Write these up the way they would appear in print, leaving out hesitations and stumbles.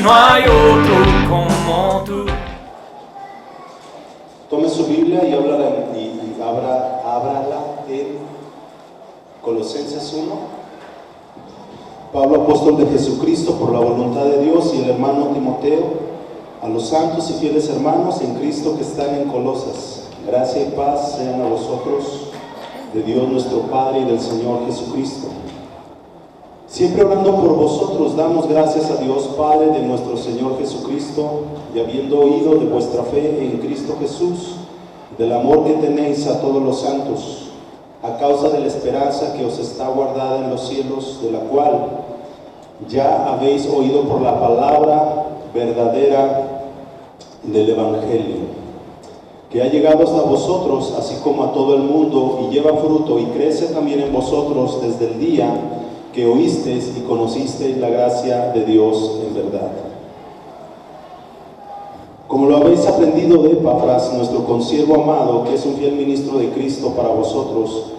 No hay otro como tú. Tome su Biblia y ábrala en Colosenses 1. Pablo, apóstol de Jesucristo, por la voluntad de Dios, y el hermano Timoteo, a los santos y fieles hermanos en Cristo que están en Colosas. Gracia y paz sean a vosotros, de Dios nuestro Padre y del Señor Jesucristo. Siempre orando por vosotros, damos gracias a Dios Padre de nuestro Señor Jesucristo, y habiendo oído de vuestra fe en Cristo Jesús, del amor que tenéis a todos los santos, a causa de la esperanza que os está guardada en los cielos, de la cual ya habéis oído por la palabra verdadera del Evangelio, que ha llegado hasta vosotros, así como a todo el mundo, y lleva fruto y crece también en vosotros desde el día que oísteis y conocisteis la gracia de Dios en verdad. Como lo habéis aprendido de Epafras, nuestro consiervo amado, que es un fiel ministro de Cristo para vosotros,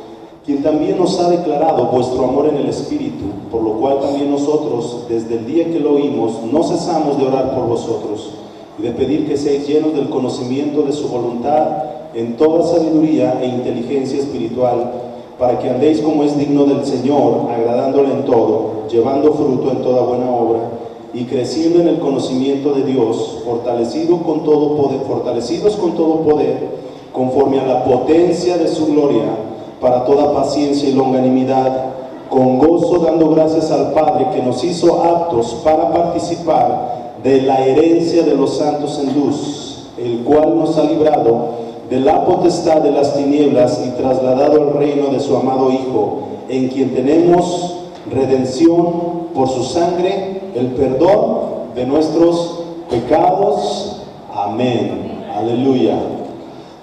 quien también nos ha declarado vuestro amor en el Espíritu, por lo cual también nosotros, desde el día que lo oímos, no cesamos de orar por vosotros y de pedir que seáis llenos del conocimiento de su voluntad en toda sabiduría e inteligencia espiritual, para que andéis como es digno del Señor, agradándole en todo, llevando fruto en toda buena obra, y creciendo en el conocimiento de Dios, fortalecidos con todo poder, conforme a la potencia de su gloria, para toda paciencia y longanimidad, con gozo dando gracias al Padre que nos hizo aptos para participar de la herencia de los santos en luz, el cual nos ha librado de la potestad de las tinieblas y trasladado al reino de su amado Hijo, en quien tenemos redención por su sangre, el perdón de nuestros pecados. Amén. Aleluya.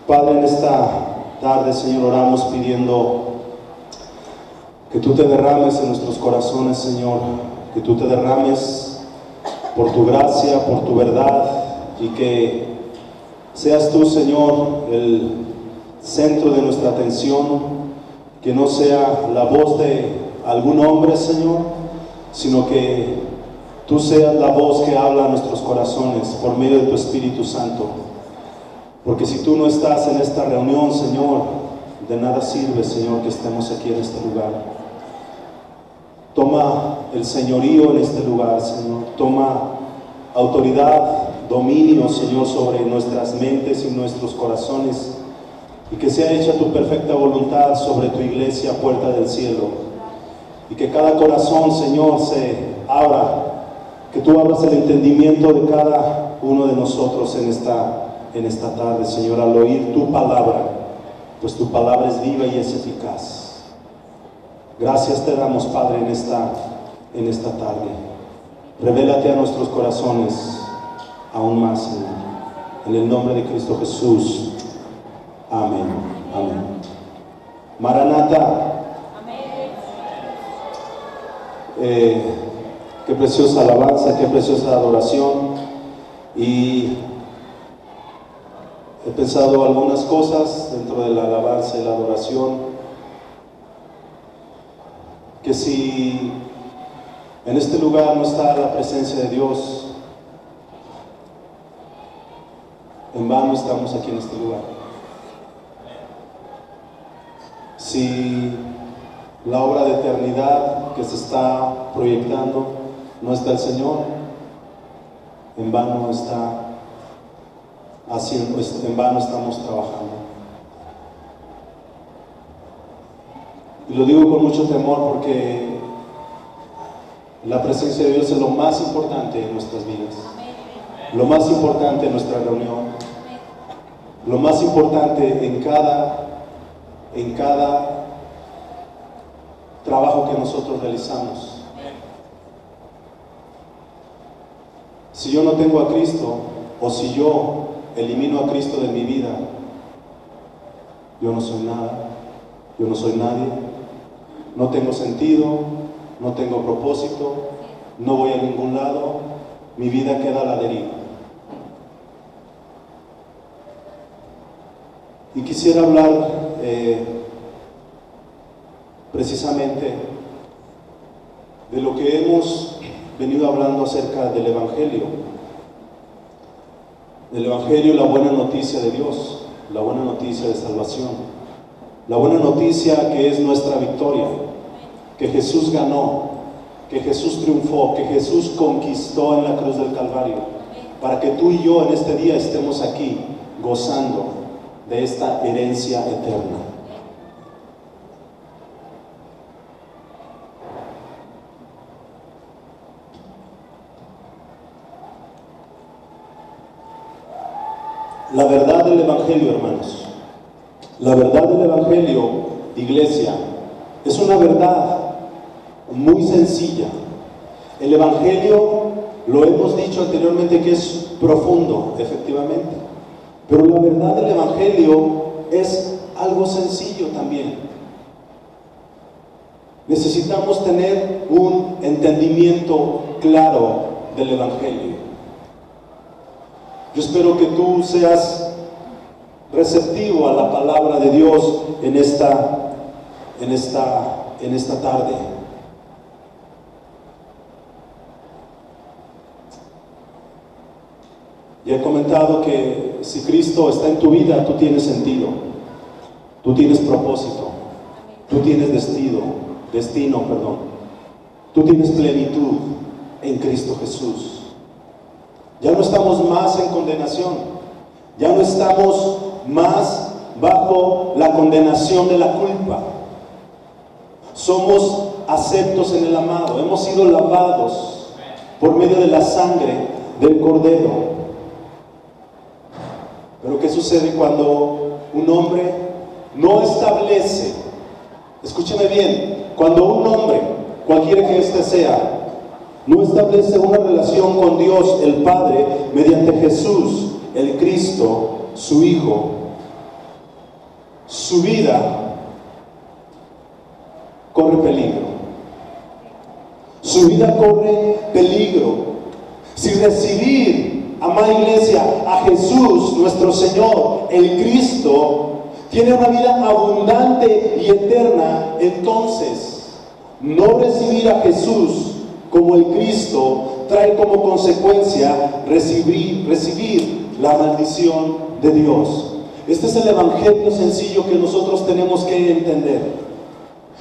Padre, en esta tarde, Señor, oramos pidiendo que tú te derrames en nuestros corazones, Señor, que tú te derrames por tu gracia, por tu verdad, y que seas tú, Señor, el centro de nuestra atención, que no sea la voz de algún hombre, Señor, sino que tú seas la voz que habla a nuestros corazones por medio de tu Espíritu Santo. Porque si tú no estás en esta reunión, Señor, de nada sirve, Señor, que estemos aquí en este lugar. Toma el señorío en este lugar, Señor. Toma autoridad, dominio, Señor, sobre nuestras mentes y nuestros corazones, y que sea hecha tu perfecta voluntad sobre tu iglesia, puerta del cielo, y que cada corazón, Señor, se abra, que tú abras el entendimiento de cada uno de nosotros en esta tarde, Señor, al oír tu palabra, pues tu palabra es viva y es eficaz. Gracias te damos, Padre, en esta tarde. Revélate a nuestros corazones aún más, Señor, en el nombre de Cristo Jesús. Amén. Amén. Maranata. Qué preciosa alabanza, qué preciosa adoración. Y he pensado algunas cosas dentro de la alabanza y la adoración, que si en este lugar no está la presencia de Dios, en vano estamos aquí en este lugar. Si la obra de eternidad que se está proyectando no está el Señor, en vano está haciendo, en vano estamos trabajando. Y lo digo con mucho temor porque la presencia de Dios es lo más importante en nuestras vidas, lo más importante en nuestra reunión, lo más importante en cada trabajo que nosotros realizamos. Si yo no tengo a Cristo, o si yo elimino a Cristo de mi vida, yo no soy nada, yo no soy nadie, no tengo sentido, no tengo propósito, no voy a ningún lado, mi vida queda a la deriva. Y quisiera hablar precisamente de lo que hemos venido hablando acerca del Evangelio. Del Evangelio, la buena noticia de Dios, la buena noticia de salvación, la buena noticia que es nuestra victoria, que Jesús ganó, que Jesús triunfó, que Jesús conquistó en la cruz del Calvario, para que tú y yo en este día estemos aquí gozando de esta herencia eterna. La verdad del Evangelio, hermanos, la verdad del Evangelio, iglesia, es una verdad muy sencilla. El Evangelio, lo hemos dicho anteriormente, que es profundo, efectivamente, pero la verdad del Evangelio es algo sencillo también. Necesitamos tener un entendimiento claro del Evangelio. Yo espero que tú seas receptivo a la palabra de Dios en esta tarde. Ya he comentado que si Cristo está en tu vida, tú tienes sentido, tú tienes propósito, tú tienes destino, tú tienes plenitud en Cristo Jesús. Ya no estamos más en condenación, ya no estamos más bajo la condenación de la culpa. Somos aceptos en el amado, hemos sido lavados por medio de la sangre del Cordero. Pero ¿qué sucede cuando un hombre no establece? Escúcheme bien, cuando un hombre, cualquiera que éste sea, no establece una relación con Dios el Padre mediante Jesús, el Cristo, su Hijo, su vida corre peligro. Su vida corre peligro. Si recibir, amada iglesia, a Jesús, nuestro Señor, el Cristo, tiene una vida abundante y eterna, entonces no recibir a Jesús como el Cristo trae como consecuencia recibir la maldición de Dios. Este es el Evangelio sencillo que nosotros tenemos que entender.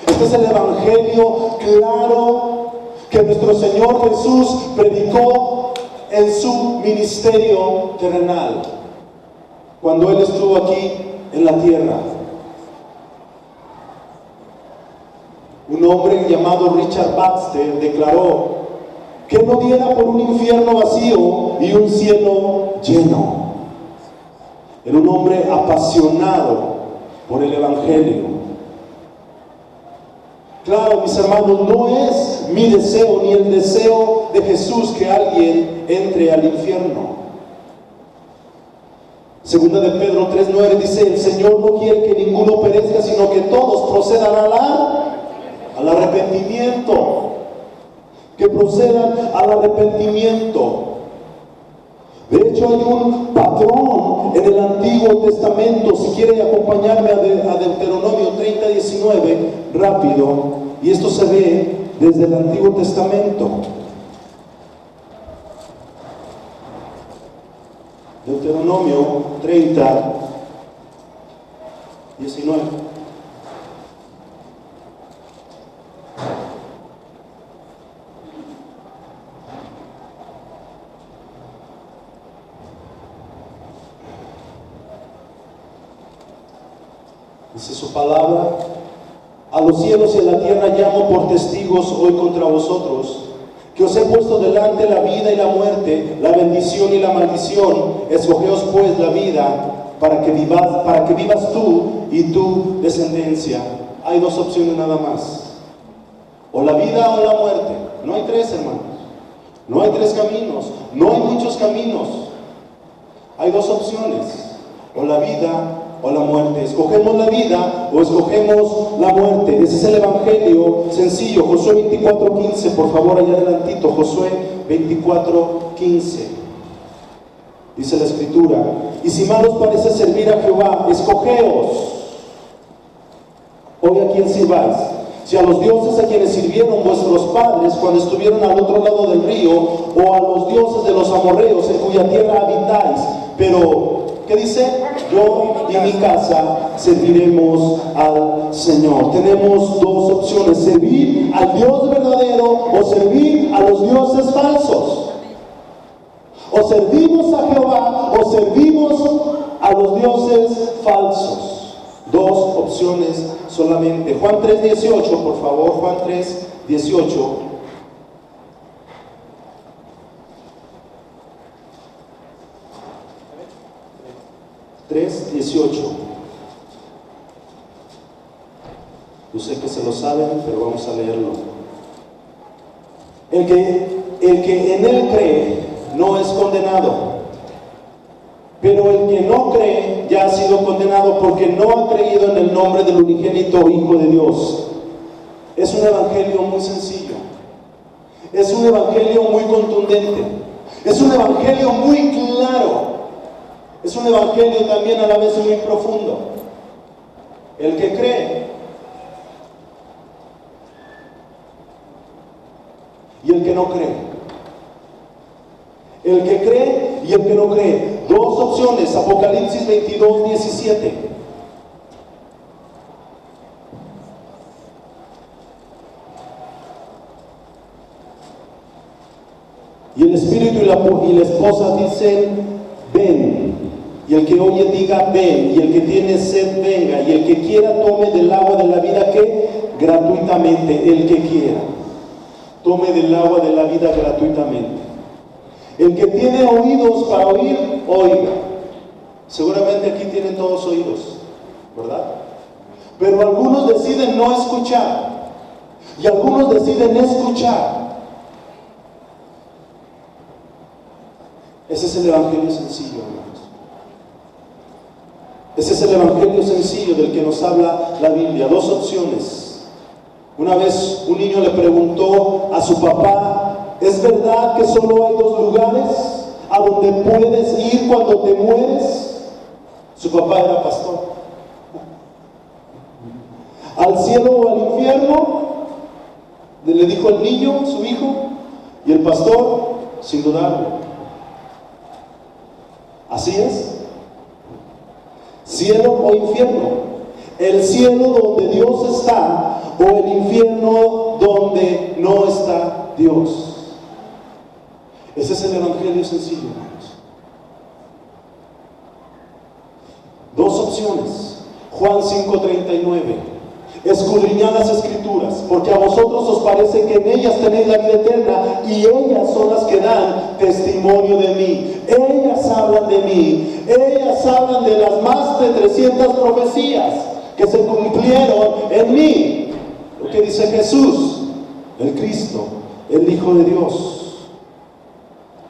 Este es el Evangelio claro que nuestro Señor Jesús predicó en su ministerio terrenal, cuando Él estuvo aquí en la tierra. Un hombre llamado Richard Baxter declaró que no diera por un infierno vacío y un cielo lleno. Era un hombre apasionado por el Evangelio. Claro, mis hermanos, no es mi deseo ni el deseo de Jesús que alguien entre al infierno. Segunda de Pedro 3:9 dice: el Señor no quiere que ninguno perezca, sino que todos procedan al arrepentimiento, que procedan al arrepentimiento. De hecho, hay un patrón en el Antiguo Testamento. Si quiere acompañarme a Deuteronomio 30:19, rápido, y esto se ve desde el Antiguo Testamento. Deuteronomio 30:19. Dice su palabra: a los cielos y a la tierra llamo por testigos hoy contra vosotros, que os he puesto delante la vida y la muerte, la bendición y la maldición. Escogeos pues la vida para que vivas tú y tu descendencia. Hay dos opciones nada más: o la vida o la muerte. No hay tres, hermanos. No hay tres caminos, no hay muchos caminos. Hay dos opciones, o la vida o la muerte. Escogemos la vida o escogemos la muerte. Ese es el evangelio sencillo. Josué 24:15, por favor, allá adelantito. Josué 24:15. Dice la escritura: y si mal os parece servir a Jehová, escogeos hoy a quién sirváis. Si a los dioses a quienes sirvieron vuestros padres cuando estuvieron al otro lado del río, o a los dioses de los amorreos en cuya tierra habitáis. Pero, ¿qué dice? Yo y mi casa serviremos al Señor. Tenemos dos opciones: servir al Dios verdadero o servir a los dioses falsos. O servimos a Jehová o servimos a los dioses falsos. Dos opciones solamente. Juan 3:18, por favor. Juan 3:18. Yo sé que se lo saben, pero vamos a leerlo. El que en él cree no es condenado, pero el que no cree ya ha sido condenado porque no ha creído en el nombre del unigénito Hijo de Dios. Es un evangelio muy sencillo, es un evangelio muy contundente, es un evangelio muy claro, es un evangelio también a la vez muy profundo. El que cree y el que no cree. El que cree y el que no cree. Dos opciones. Apocalipsis 22:17. Y el espíritu y la esposa dicen: ven. Y el que oye diga: ven. Y el que tiene sed venga. Y el que quiera tome del agua de la vida, que gratuitamente. El que quiera tome del agua de la vida gratuitamente. El que tiene oídos para oír, oiga. Seguramente aquí tienen todos oídos, ¿verdad? Pero algunos deciden no escuchar y algunos deciden escuchar. Ese es el evangelio sencillo, hermanos. Ese es el evangelio sencillo del que nos habla la Biblia. Dos opciones. Una vez un niño le preguntó a su papá: ¿es verdad que solo hay dos lugares a donde puedes ir cuando te mueres? Su papá era pastor. ¿Al cielo o al infierno?, le dijo el niño, su hijo, y el pastor, sin dudarlo: así es. ¿Cielo o infierno? El cielo donde Dios está, o el infierno donde no está Dios. Ese es el evangelio sencillo, hermanos. Dos opciones. Juan 5:39. Escudriñad las escrituras, porque a vosotros os parece que en ellas tenéis la vida eterna, y ellas son las que dan testimonio de mí. Ellas hablan de mí. Ellas hablan de las más de 300 profecías que se cumplieron en mí. Lo que dice Jesús, el Cristo, el Hijo de Dios.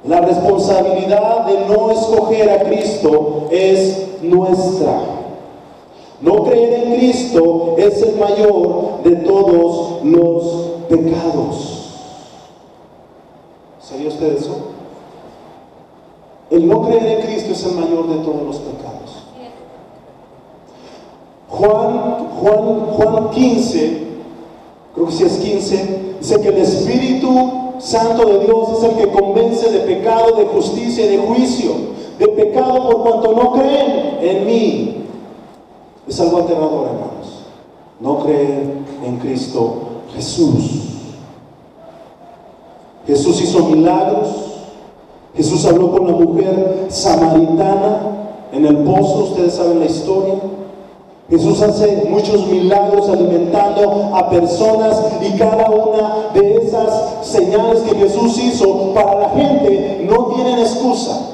La responsabilidad de no escoger a Cristo es nuestra. No creer en Cristo es el mayor de todos los pecados. ¿Sabía usted eso? El no creer en Cristo es el mayor de todos los pecados. Juan 15, creo que sí es 15, dice que el Espíritu Santo de Dios es el que convence de pecado, de justicia y de juicio. De pecado por cuanto no creen en mí. Es algo aterrador, hermanos, no creer en Cristo Jesús. Jesús hizo milagros. Jesús habló con la mujer samaritana en el pozo. Ustedes saben la historia. Jesús hace muchos milagros alimentando a personas, y cada una de esas señales que Jesús hizo para la gente no tienen excusa.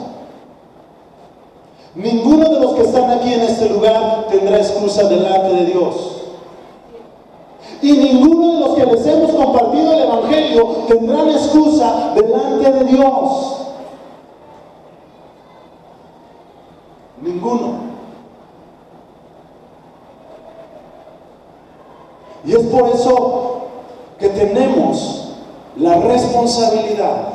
Ninguno de los que están aquí en este lugar tendrá excusa delante de Dios. Y ninguno de los que les hemos compartido el Evangelio tendrán excusa delante de Dios. Ninguno. Y es por eso que tenemos la responsabilidad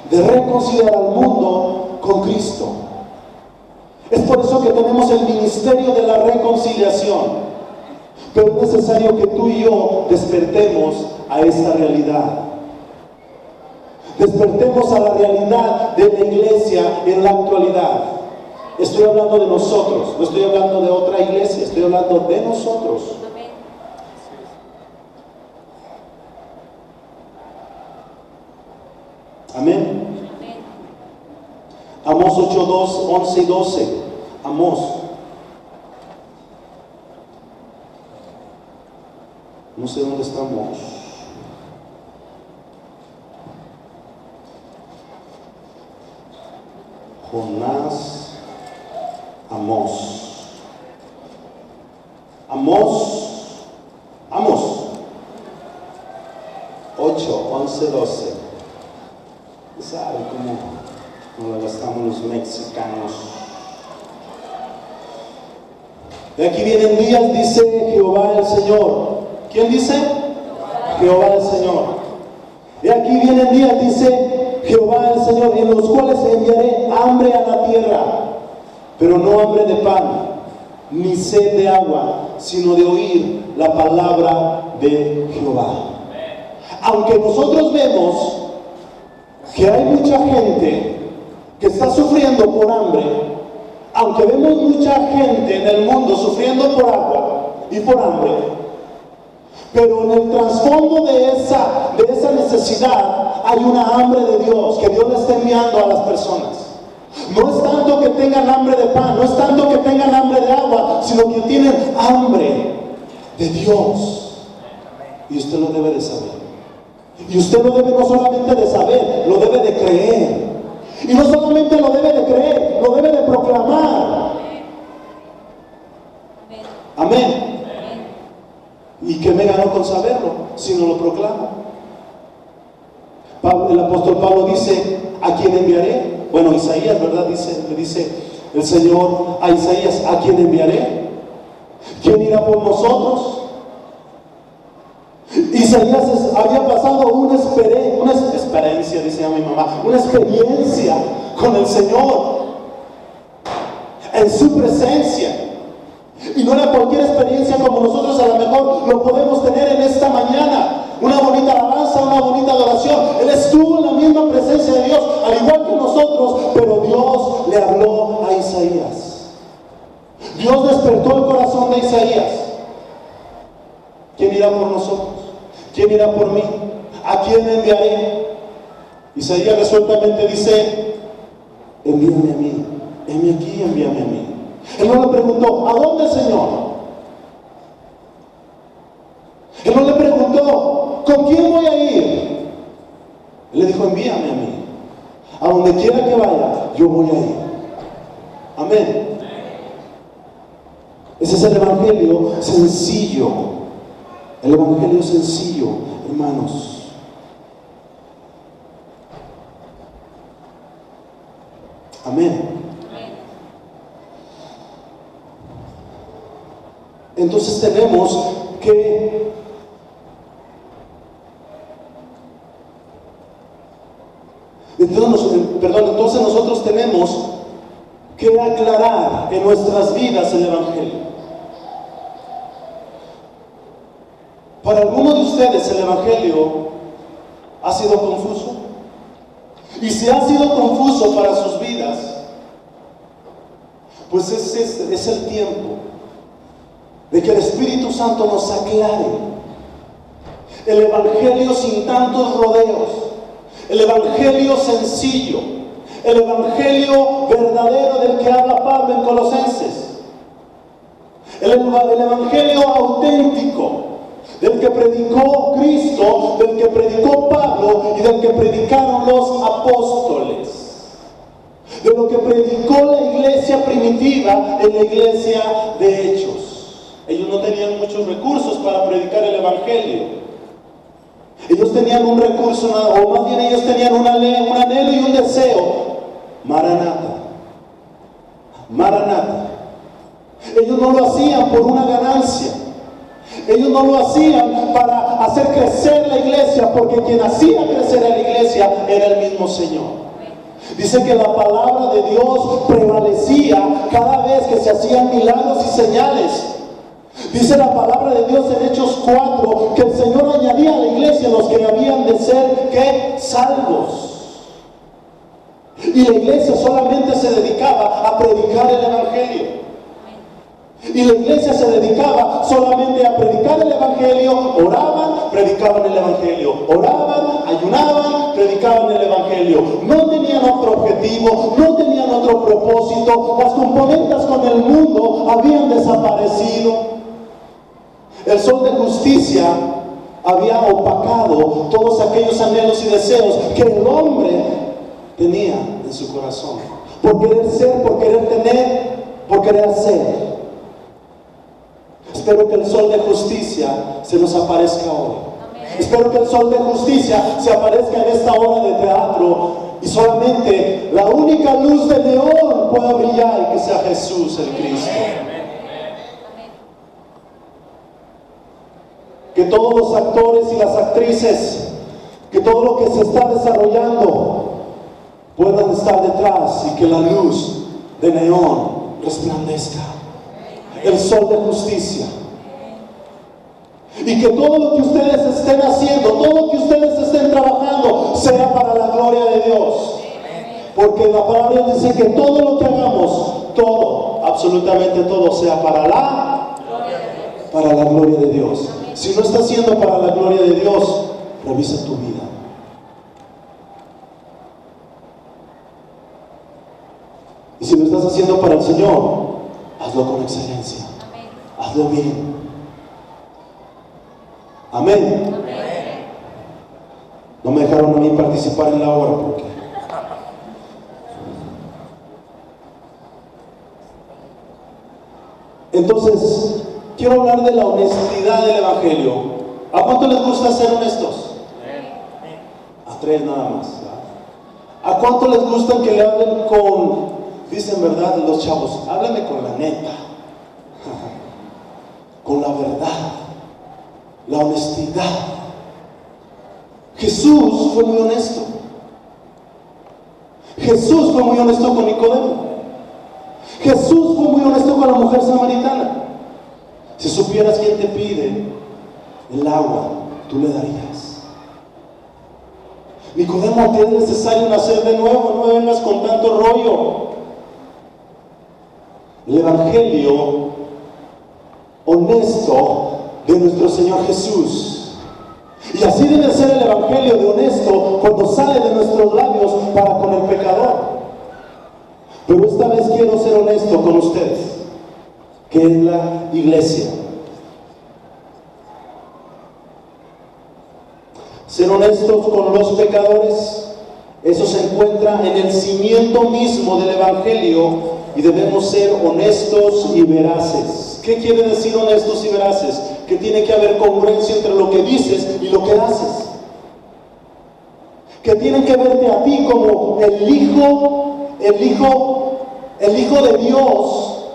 de reconciliar al mundo con Cristo. Es por eso que tenemos el ministerio de la reconciliación. Pero es necesario que tú y yo despertemos a esta realidad. Despertemos a la realidad de la iglesia en la actualidad. Estoy hablando de nosotros, no estoy hablando de otra iglesia, estoy hablando de nosotros. Amén. Amós 8:2, 11 y 12. Amós. No sé dónde estamos. Jonás, Amós. Amós 8, 11, 12. ¿Sabe cómo lo gastamos los mexicanos? De aquí vienen días, dice Jehová el Señor. ¿Quién dice? Jehová el Señor. De aquí vienen días, dice Jehová el Señor, en los cuales enviaré hambre a la tierra, pero no hambre de pan, ni sed de agua, sino de oír la palabra de Jehová. Aunque nosotros vemos que hay mucha gente que está sufriendo por hambre, aunque vemos mucha gente en el mundo sufriendo por agua y por hambre, pero en el trasfondo de esa necesidad hay una hambre de Dios, que Dios le está enviando a las personas. No es tanto que tengan hambre de pan, no es tanto que tengan hambre de agua, sino que tienen hambre de Dios. Y usted lo debe de saber. Y usted lo debe no solamente de saber, lo debe de creer. Y no solamente lo debe de creer, lo debe de proclamar. Amén. ¿Y qué me ganó con saberlo si no lo proclamo? El apóstol Pablo dice: ¿a quién enviaré? Bueno, Isaías, ¿verdad? Le dice el Señor a Isaías: ¿a quién enviaré? ¿Quién irá por nosotros? Isaías había pasado una experiencia, dice a mi mamá, una experiencia con el Señor, en su presencia. Y no era cualquier experiencia como nosotros a lo mejor lo podemos tener en esta mañana. Una bonita alabanza, una bonita adoración. Él estuvo en la misma presencia de Dios, al igual que nosotros, pero Dios le habló a Isaías. Dios despertó el corazón de Isaías. ¿Quién irá por nosotros? ¿Quién irá por mí? ¿A quién enviaré? Isaías resueltamente dice: envíame a mí. Heme aquí, envíame a mí. Él no le preguntó: ¿a dónde, Señor? Él no le preguntó: ¿con quién voy a ir? Él le dijo: envíame a mí. A donde quiera que vaya, yo voy a ir. Amén. Ese es el evangelio sencillo. El evangelio sencillo, hermanos. Amén. Entonces tenemos que entonces nosotros tenemos que aclarar en nuestras vidas el evangelio. Para algunos de ustedes el evangelio ha sido confuso, y si ha sido confuso para sus vidas, pues es el tiempo de que el Espíritu Santo nos aclare el evangelio sin tantos rodeos, el evangelio sencillo, el evangelio verdadero del que habla Pablo en Colosenses, el evangelio auténtico del que predicó Cristo, del que predicó Pablo y del que predicaron los apóstoles, de lo que predicó la iglesia primitiva en la iglesia de Hechos. Ellos no tenían muchos recursos para predicar el Evangelio. Ellos tenían un recurso, o más bien ellos tenían un anhelo y un deseo. Maranata. Maranata. Ellos no lo hacían por una ganancia. Ellos no lo hacían para hacer crecer la iglesia, porque quien hacía crecer a la iglesia era el mismo Señor. Dice que la palabra de Dios prevalecía cada vez que se hacían milagros y señales. Dice la palabra de Dios en Hechos 4 que el Señor añadía a la iglesia los que habían de ser, ¿qué? Salvos. Y la iglesia solamente se dedicaba a predicar el Evangelio. Y la iglesia se dedicaba solamente a predicar el Evangelio. Oraban, predicaban el Evangelio. Oraban, ayunaban, predicaban el Evangelio. No tenían otro objetivo, no tenían otro propósito. Las componendas con el mundo habían desaparecido. El sol de justicia había opacado todos aquellos anhelos y deseos que el hombre tenía en su corazón. Por querer ser, por querer tener, por querer hacer. Espero que el sol de justicia se nos aparezca hoy. Amén. Espero que el sol de justicia se aparezca en esta hora de teatro y solamente la única luz de neón pueda brillar y que sea Jesús el Cristo. Amén. Que todos los actores y las actrices, que todo lo que se está desarrollando puedan estar detrás y que la luz de neón resplandezca. El sol de justicia. Y que todo lo que ustedes estén haciendo, todo lo que ustedes estén trabajando, sea para la gloria de Dios. Porque la palabra dice que todo lo que hagamos, todo, absolutamente todo, sea para la gloria de Dios. Si no está haciendo para la gloria de Dios, revisa tu vida. Y si lo estás haciendo para el Señor, hazlo con excelencia. Amén. Hazlo bien. Amén. Amén. No me dejaron a mí participar en la obra porque entonces quiero hablar de la honestidad del Evangelio. ¿A cuánto les gusta ser honestos? A 3 nada más. ¿A cuánto les gusta que le hablen con... Dicen verdad los chavos, háblame con la neta, con la verdad, la honestidad. Jesús fue muy honesto. Jesús fue muy honesto con Nicodemo. Jesús fue muy honesto con la mujer samaritana. Si supieras quién te pide el agua, tú le darías. Nicodemo, te es necesario nacer de nuevo, no me vengas con tanto rollo. El Evangelio honesto de nuestro Señor Jesús. Y así debe ser el Evangelio de honesto cuando sale de nuestros labios para con el pecador. Pero esta vez quiero ser honesto con ustedes, que es la iglesia. Ser honestos con los pecadores, eso se encuentra en el cimiento mismo del Evangelio. Y debemos ser honestos y veraces. ¿Qué quiere decir honestos y veraces? Que tiene que haber congruencia entre lo que dices y lo que haces. Que tienen que verte a ti como el hijo de Dios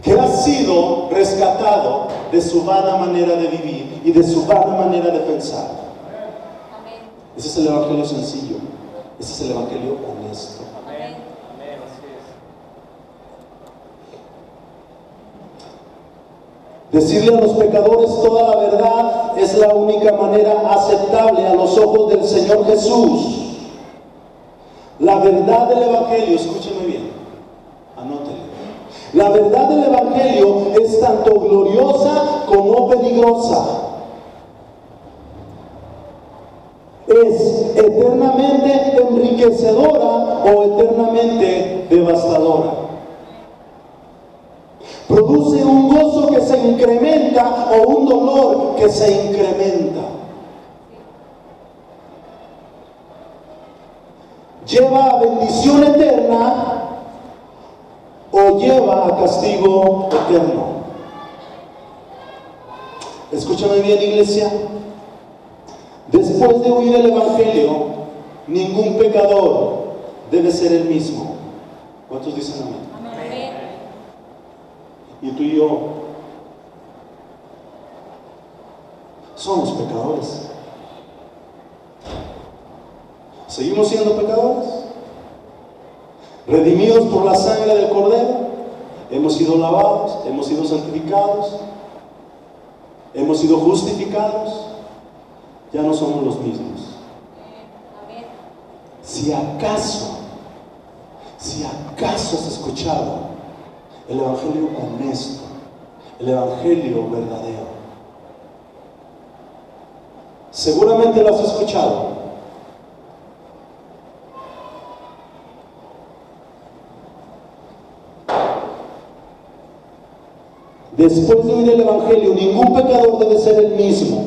que ha sido rescatado de su vana manera de vivir y de su vana manera de pensar. Ese es el Evangelio sencillo. Ese es el Evangelio honesto. Decirle a los pecadores toda la verdad es la única manera aceptable a los ojos del Señor Jesús. La verdad del Evangelio, escúcheme bien, anótelo. La verdad del Evangelio es tanto gloriosa como peligrosa. Es eternamente enriquecedora o eternamente devastadora. Produce un gozo que se incrementa o un dolor que se incrementa. Lleva a bendición eterna o lleva a castigo eterno. Escúchame bien, iglesia. Después de oír el Evangelio, ningún pecador debe ser el mismo. ¿Cuántos dicen amén? Amén. Y tú y yo somos pecadores. ¿Seguimos siendo pecadores? Redimidos por la sangre del Cordero, hemos sido lavados, hemos sido santificados, hemos sido justificados, ya no somos los mismos. Si acaso has escuchado el Evangelio honesto, el Evangelio verdadero, seguramente lo has escuchado. Después de oír el Evangelio, ningún pecador debe ser el mismo.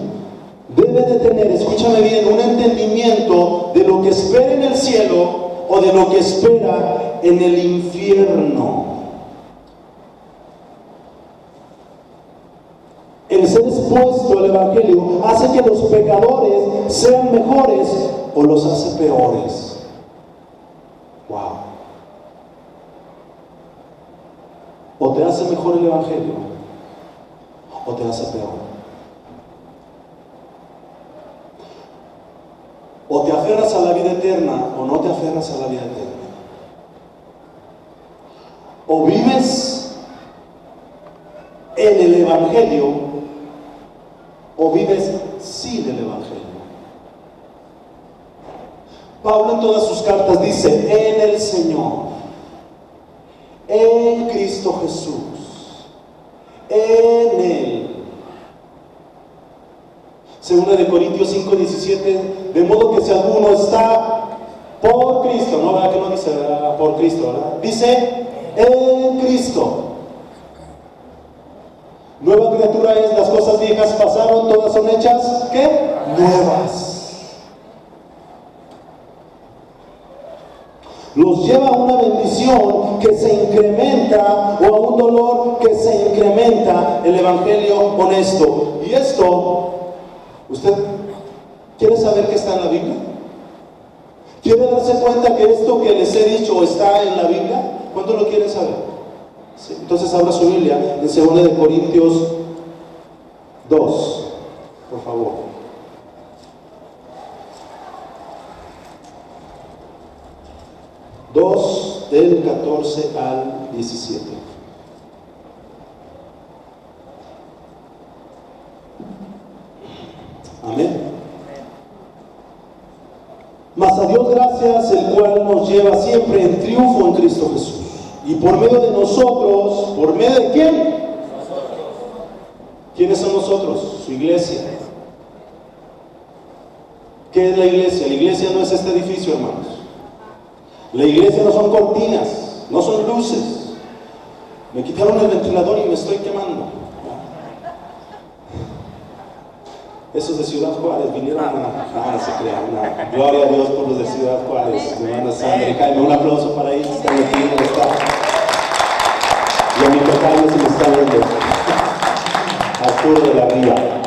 Debe de tener, escúchame bien, un entendimiento de lo que espera en el cielo o de lo que espera en el infierno. El ser expuesto al Evangelio hace que los pecadores sean mejores o los hace peores. Wow. O te hace mejor el Evangelio o te hace peor. O te aferras a la vida eterna o no te aferras a la vida eterna. O vives en el Evangelio o vives sin el Evangelio. Pablo en todas sus cartas dice: en el Señor, en Cristo Jesús, en Él. Segunda de Corintios 5:17, de modo que si alguno está por Cristo, no, ¿verdad que no dice por Cristo, verdad? Dice en Cristo. Nueva criatura es, las cosas viejas pasaron, todas son hechas, ¿qué? Nuevas. Los lleva a una bendición que se incrementa o a un dolor que se incrementa el Evangelio honesto. Y esto, ¿usted quiere saber qué está en la Biblia? ¿Quiere darse cuenta que esto que les he dicho está en la Biblia? ¿Cuánto lo quieren saber? Sí. Entonces abra su Biblia en 2 de Corintios 2, por favor. Del 14 al 17. Amén. Mas a Dios gracias, el cual nos lleva siempre en triunfo en Cristo Jesús. Y por medio de nosotros, ¿por medio de quién? Nosotros. ¿Quiénes son nosotros? Su iglesia. ¿Qué es la iglesia? La iglesia no es este edificio, hermanos. La iglesia no son cortinas, no son luces. Me quitaron el ventilador y me estoy quemando. Esos de Ciudad Juárez vinieron a se crean. Gloria a Dios por los de Ciudad Juárez. Mi hermana Sandra, y Jaime, un aplauso para ellos. Están aquí donde está. Y a mi tocayo se me está viendo. Arturo de la Ría.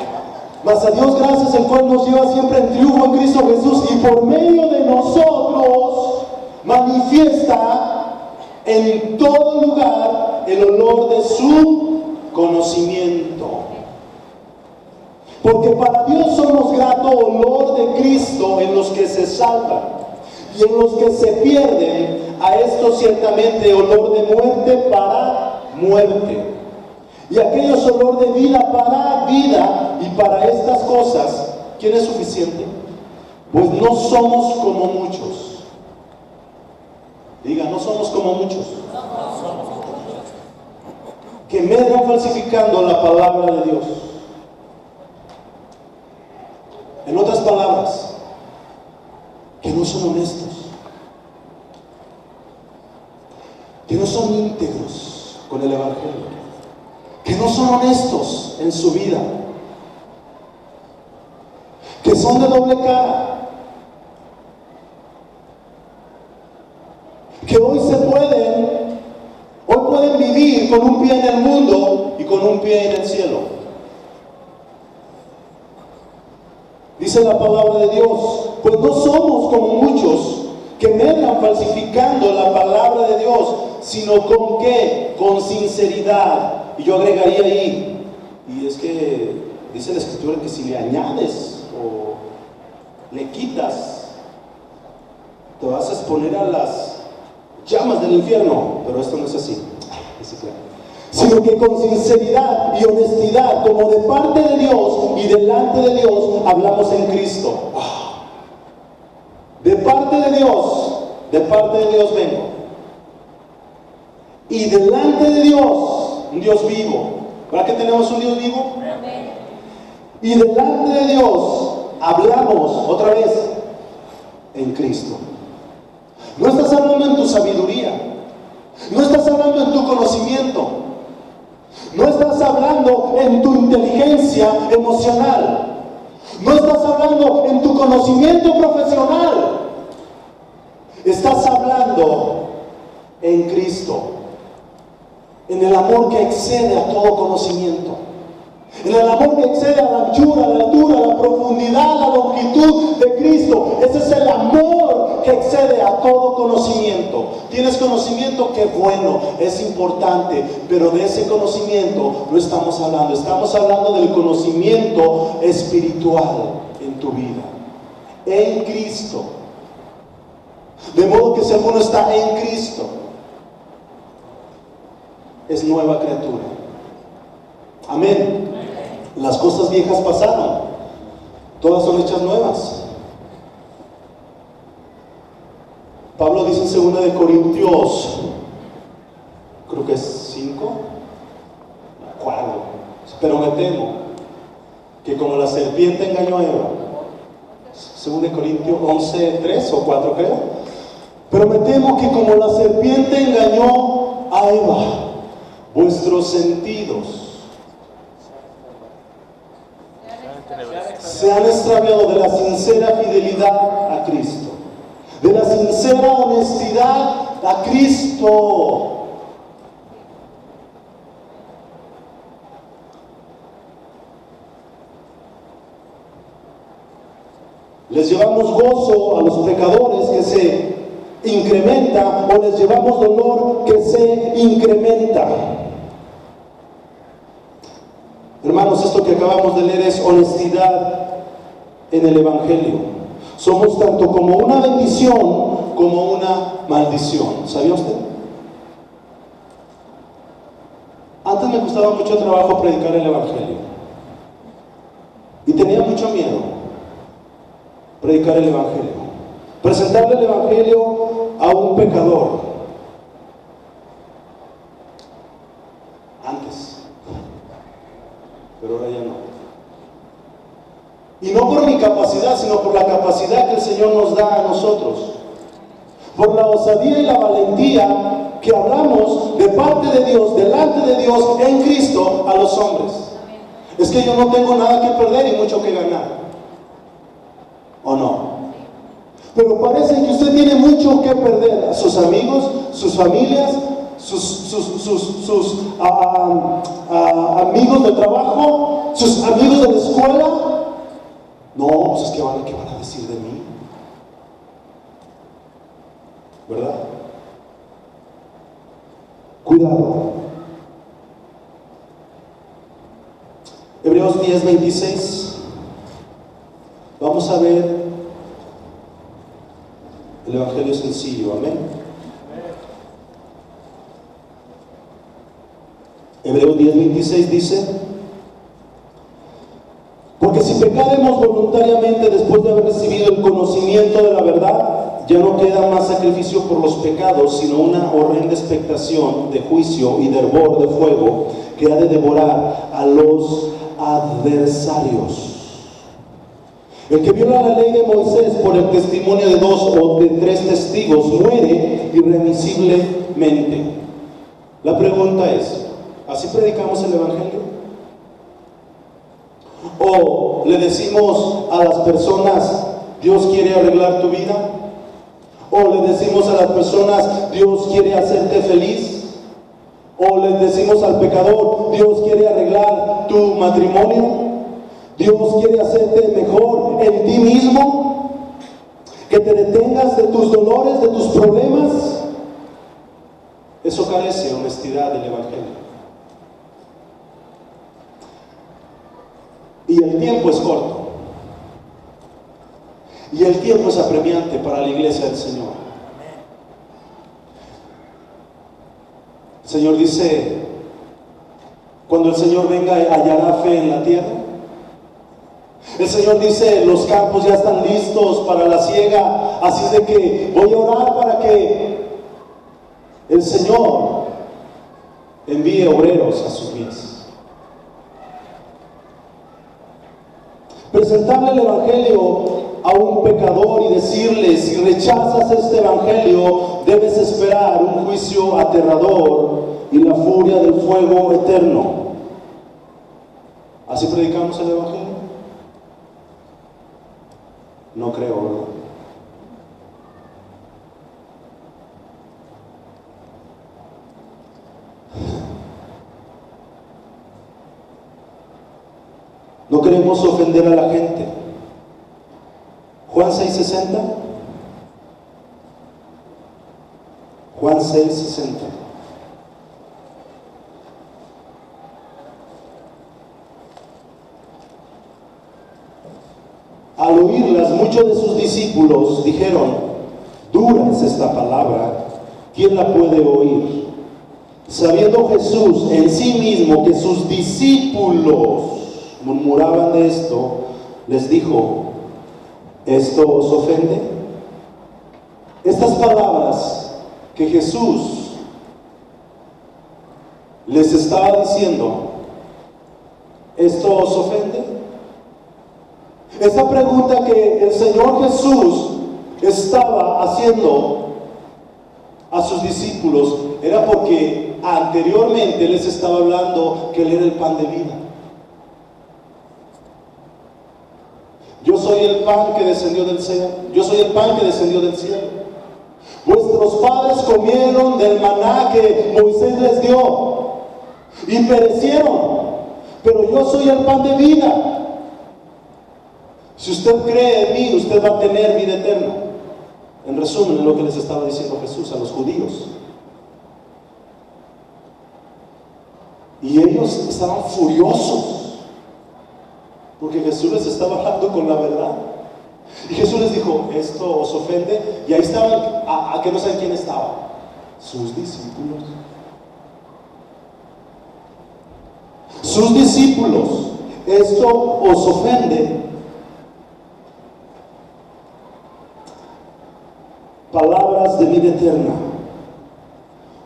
Mas a Dios gracias, el cual nos lleva siempre en triunfo en Cristo Jesús, y por medio de nosotros manifiesta en todo lugar el olor de su conocimiento. Porque para Dios somos grato olor de Cristo en los que se salvan, y en los que se pierden, a esto ciertamente olor de muerte para muerte, y aquellos olor de vida para vida. Y para estas cosas, ¿quién es suficiente? Pues no somos como muchos. Diga, no somos como muchos que medran falsificando la palabra de Dios. En otras palabras, que no son honestos, que no son íntegros con el Evangelio, que no son honestos en su vida, que son de doble cara, que hoy pueden vivir con un pie en el mundo y con un pie en el cielo. dice la palabra de Dios. Pues no somos como muchos que medran falsificando la palabra de Dios, sino con ¿qué? Con sinceridad. Y yo agregaría ahí, y es que dice la Escritura que si le añades o le quitas, te vas a exponer a las llamas del infierno. Pero esto no es así. Sino que con sinceridad y honestidad, como de parte de Dios y delante de Dios, hablamos en Cristo. De parte de Dios vengo. Y delante de Dios, un Dios vivo. ¿Verdad que tenemos un Dios vivo? Y delante de Dios hablamos otra vez en Cristo. No estás hablando en tu sabiduría, no estás hablando en tu conocimiento, no estás hablando en tu inteligencia emocional, no estás hablando en tu conocimiento profesional, estás hablando en Cristo, en el amor que excede a todo conocimiento, en el amor que excede a la anchura, la altura, la profundidad, la longitud de Cristo. Ese es el amor que excede a todo conocimiento. ¿Tienes conocimiento? Qué bueno, es importante, pero de ese conocimiento no estamos hablando. Estamos hablando del conocimiento espiritual en tu vida, en Cristo. De modo que si alguno está en Cristo, es nueva criatura. Amén. Las cosas viejas pasaron, todas son hechas nuevas. Pablo dice en 2 de Corintios, creo que es 5, no me acuerdo, pero me temo que como la serpiente engañó a Eva, 2 de Corintios 11, 3 o 4 creo, pero me temo que como la serpiente engañó a Eva, vuestros sentidos se han extraviado de la sincera fidelidad a Cristo, de la sincera honestidad a Cristo. Les llevamos gozo a los pecadores que se incrementa, o les llevamos dolor que se incrementa. Hermanos, esto que acabamos de leer es honestidad en el Evangelio. Somos tanto como una bendición como una maldición. ¿Sabía usted? Antes me costaba mucho trabajo predicar el Evangelio y tenía mucho miedo predicar el Evangelio, presentarle el Evangelio a un pecador. Antes, pero ahora ya no. Y no por mi capacidad, sino por la capacidad que el Señor nos da a nosotros, por la osadía y la valentía que hablamos de parte de Dios, delante de Dios, en Cristo, a los hombres. Es que yo no tengo nada que perder y mucho que ganar, ¿o no? Pero parece que usted tiene mucho que perder. Sus amigos, sus familias, sus amigos de trabajo, sus amigos de la escuela. No, pues es que ¿qué van a decir de mí? ¿Verdad? Cuidado. Hebreos 10:26. Vamos a ver el Evangelio sencillo, amén. Hebreos 10:26 dice: porque si pecaremos voluntariamente después de haber recibido el conocimiento de la verdad, ya no queda más sacrificio por los pecados, sino una horrenda expectación de juicio y de hervor de fuego que ha de devorar a los adversarios. El que viola la ley de Moisés por el testimonio de 2 o de 3 testigos muere irremisiblemente. La pregunta es, ¿así predicamos el Evangelio? ¿O le decimos a las personas, Dios quiere arreglar tu vida? ¿O le decimos a las personas, Dios quiere hacerte feliz? ¿O le decimos al pecador, Dios quiere arreglar tu matrimonio? Dios quiere hacerte mejor en ti mismo, que te detengas de tus dolores, de tus problemas. Eso carece de honestidad del Evangelio. Y el tiempo es corto. Y el tiempo es apremiante para la iglesia del Señor. El Señor dice, cuando el Señor venga, hallará fe en la tierra. El Señor dice, los campos ya están listos para la siega, así es de que voy a orar para que el Señor envíe obreros a sus vidas. Presentarle el Evangelio a un pecador y decirle, si rechazas este Evangelio, debes esperar un juicio aterrador y la furia del fuego eterno. ¿Así predicamos el Evangelio? No creo, ¿verdad? No queremos ofender a la gente. Juan 6:60. Juan 6:60. Al oírlas, muchos de sus discípulos dijeron, dura es esta palabra, ¿quién la puede oír? Sabiendo Jesús en sí mismo que sus discípulos murmuraban de esto, les dijo, ¿esto os ofende? Estas palabras que Jesús les estaba diciendo, ¿esto os ofende? Esta pregunta que el Señor Jesús estaba haciendo a sus discípulos era porque anteriormente les estaba hablando que Él era el pan de vida. Yo soy el pan que descendió del cielo. Yo soy el pan que descendió del cielo. Vuestros padres comieron del maná que Moisés les dio y perecieron, pero yo soy el pan de vida. Si usted cree en mí, usted va a tener vida eterna. En resumen, es lo que les estaba diciendo Jesús a los judíos. Y ellos estaban furiosos porque Jesús les estaba hablando con la verdad. Y Jesús les dijo, ¿esto os ofende? Y ahí estaban, a que no saben quién estaba, sus discípulos. Sus discípulos, ¿esto os ofende? Palabras de vida eterna.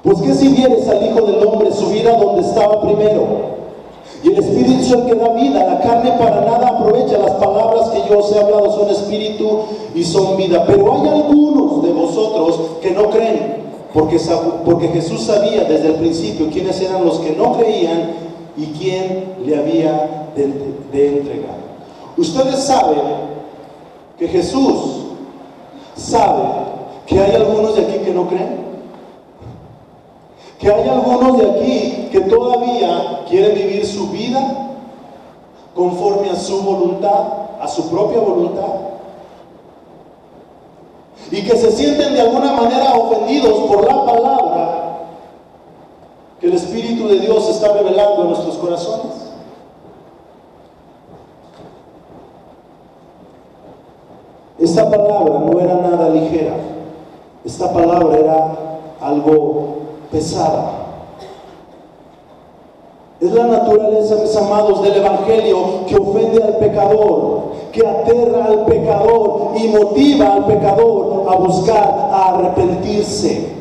Pues que si vieres al Hijo del Hombre subir a donde estaba primero, y el Espíritu es el que da vida, la carne para nada aprovecha. Las palabras que yo os he hablado son espíritu y son vida. Pero hay algunos de vosotros que no creen, porque Jesús sabía desde el principio quiénes eran los que no creían y quién le había de entregar. Ustedes saben que Jesús sabe que hay algunos de aquí que no creen, que hay algunos de aquí que todavía quieren vivir su vida conforme a su voluntad, a su propia voluntad, y que se sienten de alguna manera ofendidos por la palabra que el Espíritu de Dios está revelando en nuestros corazones. Esta palabra no era nada ligera. Esta palabra era algo pesada. Es la naturaleza, mis amados, del Evangelio que ofende al pecador, que aterra al pecador y motiva al pecador a buscar, a arrepentirse.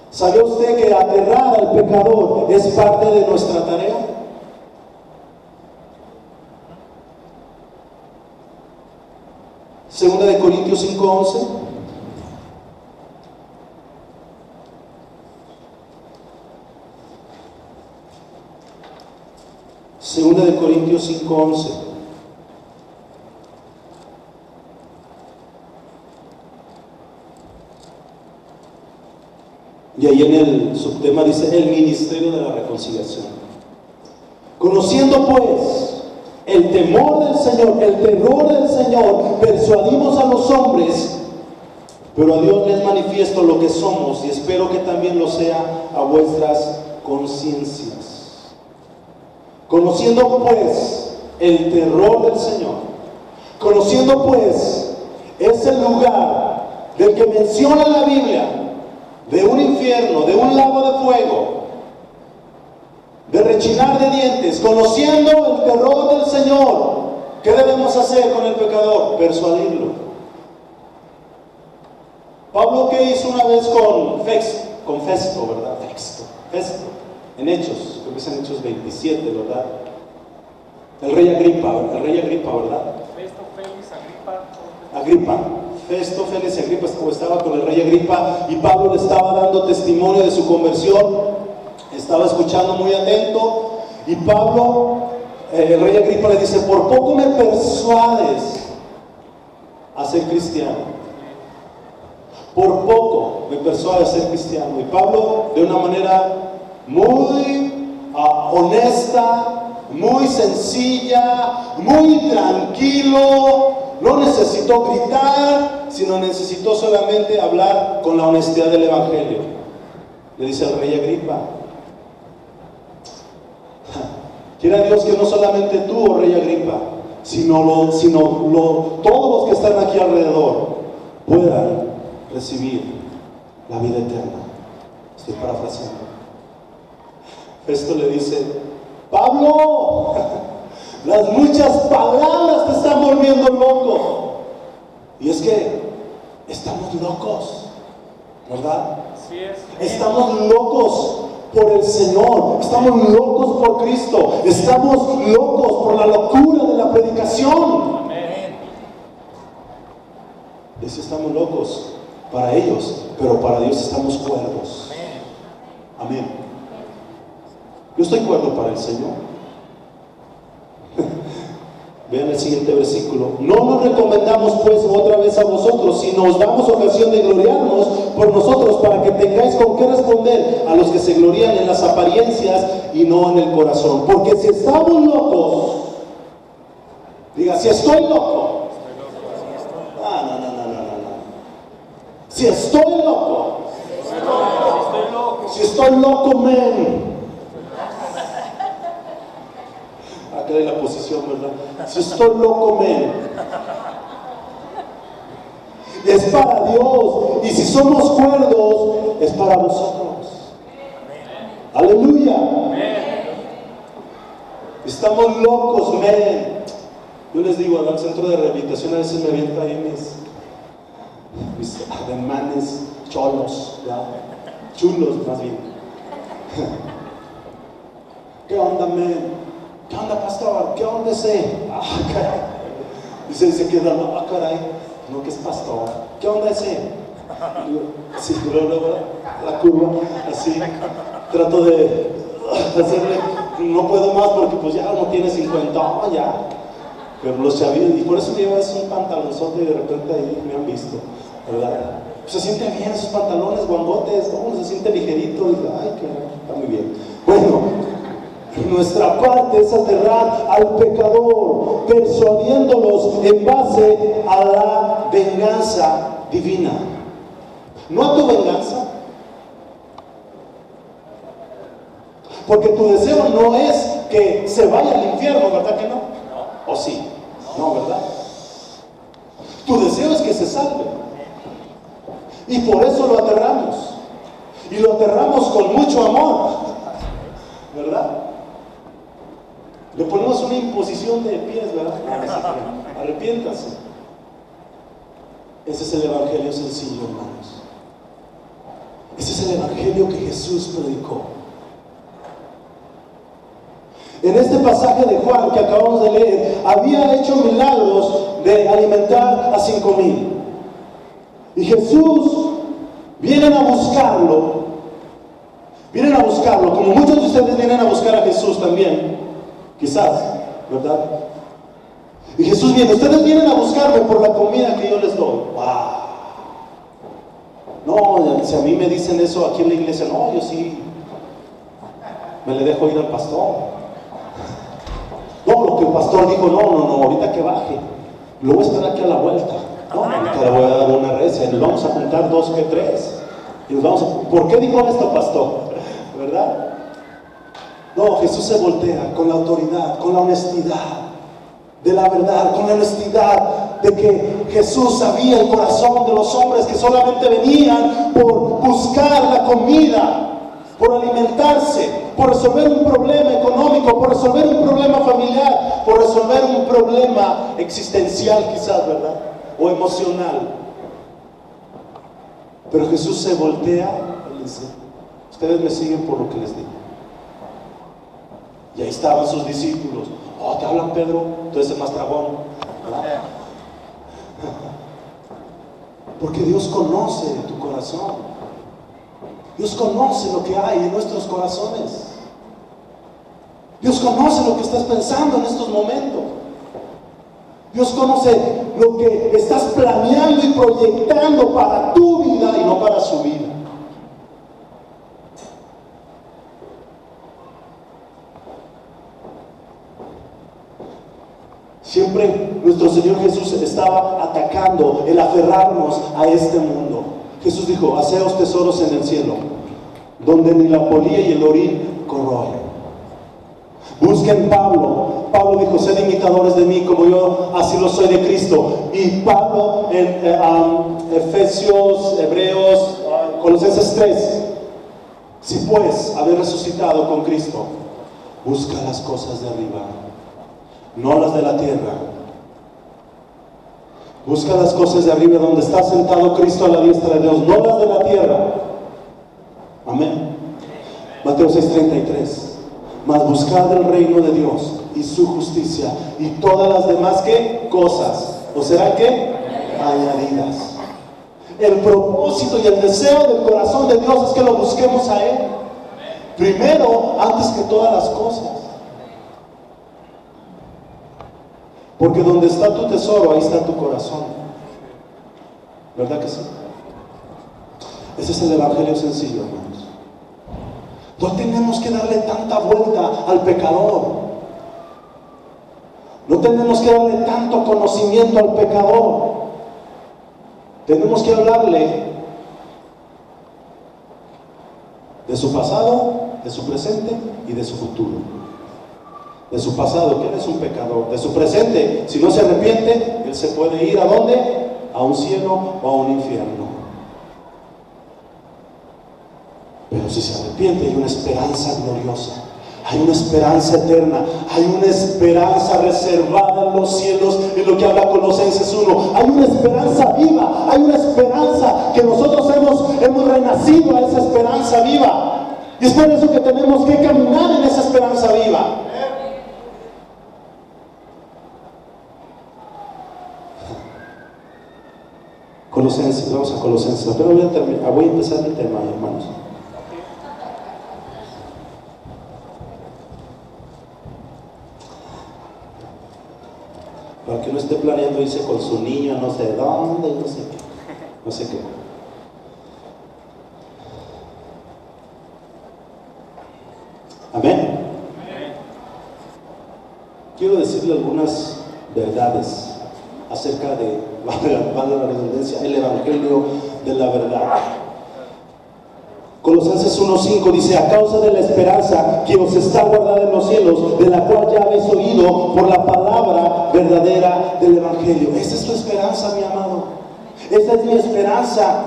¿Sabe usted que aterrar al pecador es parte de nuestra tarea? Segunda de Corintios 5:11. Segunda de Corintios 5:11. Y ahí en el subtema dice el ministerio de la reconciliación. Conociendo pues el temor del Señor, el terror del Señor, persuadimos a los hombres, pero a Dios les manifiesto lo que somos, y espero que también lo sea a vuestras conciencias. Conociendo pues el terror del Señor, conociendo pues ese lugar del que menciona la Biblia, de un infierno, de un lago de fuego, de rechinar de dientes, conociendo el terror del Señor, ¿qué debemos hacer con el pecador? Persuadirlo. Pablo, ¿qué hizo una vez con Festo, ¿verdad? Festo, en Hechos, creo que es en Hechos 27, ¿verdad? El rey Agripa, ¿verdad? Festo Félix Agripa estaba con el rey Agripa, y Pablo le estaba dando testimonio de su conversión. Estaba escuchando muy atento, y Pablo, el rey Agripa, le dice: por poco me persuades a ser cristiano. Por poco me persuades a ser cristiano. Y Pablo, de una manera muy honesta, muy sencilla, muy tranquilo, no necesitó gritar, sino necesitó solamente hablar con la honestidad del Evangelio. Le dice al rey Agripa: quiera Dios que no solamente tú, oh rey Agripa, sino todos los que están aquí alrededor puedan recibir la vida eterna. Estoy parafraseando. Festo le dice: Pablo, las muchas palabras te están volviendo loco. Y es que estamos locos, ¿verdad? Así es. Estamos locos por el Señor, estamos locos por Cristo, estamos locos por la locura de la predicación. Amén. Y si estamos locos para ellos, pero para Dios estamos cuerdos. Amén. Yo estoy cuerdo para el Señor. Vean el siguiente versículo. No nos recomendamos pues otra vez a vosotros, sino os damos ocasión de gloriarnos por nosotros, para que tengáis con qué responder a los que se glorían en las apariencias y no en el corazón. Porque si estamos locos, diga: si estoy loco. No. Si estoy loco. Si estoy loco, men. Acá hay la posición, ¿verdad? Si estoy loco, men, es para Dios. Y si somos cuerdos, es para vosotros. Aleluya. Estamos locos, men. Yo les digo, al centro de rehabilitación a veces me aviento ahí mis ademanes cholos, ¿verdad? Chulos más bien. ¿Qué onda, men? ¿Qué onda, pastor? ¿Qué onda ese? Caray. Dice, se queda: caray, no, que es pastor. ¿Qué onda ese? Y digo, sí, luego la curva, así, trato de hacerle, no puedo más porque pues ya uno tiene 50, ya. Pero los chavillos, y por eso me llevo un pantalonzote y de repente ahí me han visto, ¿verdad? Pues se siente bien esos pantalones, guangotes, ¿no? Se siente ligerito, y ay, que está muy bien. Bueno, nuestra parte es aterrar al pecador, persuadiéndolos en base a la venganza divina. No a tu venganza, porque tu deseo no es que se vaya al infierno, ¿verdad que no? ¿O sí? No, ¿verdad? Tu deseo es que se salve, y por eso lo aterramos, y lo aterramos con mucho amor, ¿verdad? Le ponemos una imposición de pies, ¿verdad? Arrepiéntase. Ese es el evangelio sencillo, hermanos. Ese es el evangelio que Jesús predicó. En este pasaje de Juan que acabamos de leer, había hecho milagros de alimentar a 5,000. Y Jesús, vienen a buscarlo, como muchos de ustedes vienen a buscar a Jesús también. Quizás, ¿verdad? Y Jesús viene: ustedes vienen a buscarme por la comida que yo les doy. ¡Wow! No, si a mí me dicen eso aquí en la iglesia, no, yo sí me le dejo ir al pastor. No, lo que el pastor dijo, no, ahorita que baje. Lo voy a esperar aquí a la vuelta. No, ahorita le voy a dar una recia. Nos vamos a juntar 2 que 3. Y nos vamos a... ¿Por qué dijo esto, pastor? ¿Verdad? No, Jesús se voltea con la autoridad, con la honestidad de la verdad, con la honestidad de que Jesús sabía el corazón de los hombres que solamente venían por buscar la comida, por alimentarse, por resolver un problema económico, por resolver un problema familiar, por resolver un problema existencial quizás, ¿verdad? O emocional. Pero Jesús se voltea y dice, ustedes me siguen por lo que les digo. Y ahí estaban sus discípulos. Oh, ¿te hablan, Pedro? Tú eres el más tragón, ¿verdad? Porque Dios conoce tu corazón. Dios conoce lo que hay en nuestros corazones. Dios conoce lo que estás pensando en estos momentos. Dios conoce lo que estás planeando y proyectando para tu vida y no para su vida. Siempre nuestro Señor Jesús estaba atacando el aferrarnos a este mundo. Jesús dijo, haceos tesoros en el cielo, donde ni la polilla y el orín corroen. Busquen Pablo dijo, sed imitadores de mí como yo así lo soy de Cristo. Y Pablo en Efesios, Hebreos, Colosenses 3, si pues haber resucitado con Cristo, busca las cosas de arriba, no las de la tierra. Busca las cosas de arriba, donde está sentado Cristo a la diestra de Dios, no las de la tierra. Amén. Mateo 6:33. Mas buscad el reino de Dios y su justicia, y todas las demás ¿qué? Cosas, ¿o serán qué? Añadidas. El propósito y el deseo del corazón de Dios es que lo busquemos a Él primero, antes que todas las cosas. Porque donde está tu tesoro, ahí está tu corazón. ¿Verdad que sí? Ese es el evangelio sencillo, hermanos. No tenemos que darle tanta vuelta al pecador. No tenemos que darle tanto conocimiento al pecador. Tenemos que hablarle de su pasado, de su presente y de su futuro. De su pasado, que él es un pecador. De su presente, si no se arrepiente, él se puede ir ¿a dónde? A un cielo o a un infierno. Pero si se arrepiente, hay una esperanza gloriosa, hay una esperanza eterna, hay una esperanza reservada en los cielos, en lo que habla Colosenses 1. Hay una esperanza viva, hay una esperanza que nosotros hemos renacido a esa esperanza viva. Y es por eso que tenemos que caminar en esa esperanza viva. Colosenses, vamos a Colosenses, pero voy a empezar el tema, hermanos. Para que no esté planeando irse con su niño no sé dónde, no sé qué. Amén. Quiero decirle algunas verdades acerca de, valga la redundancia, el evangelio de la verdad. Colosenses 1:5 dice, a causa de la esperanza que os está guardada en los cielos, de la cual ya habéis oído por la palabra verdadera del evangelio. Esa es tu esperanza, mi amado. Esa es mi esperanza.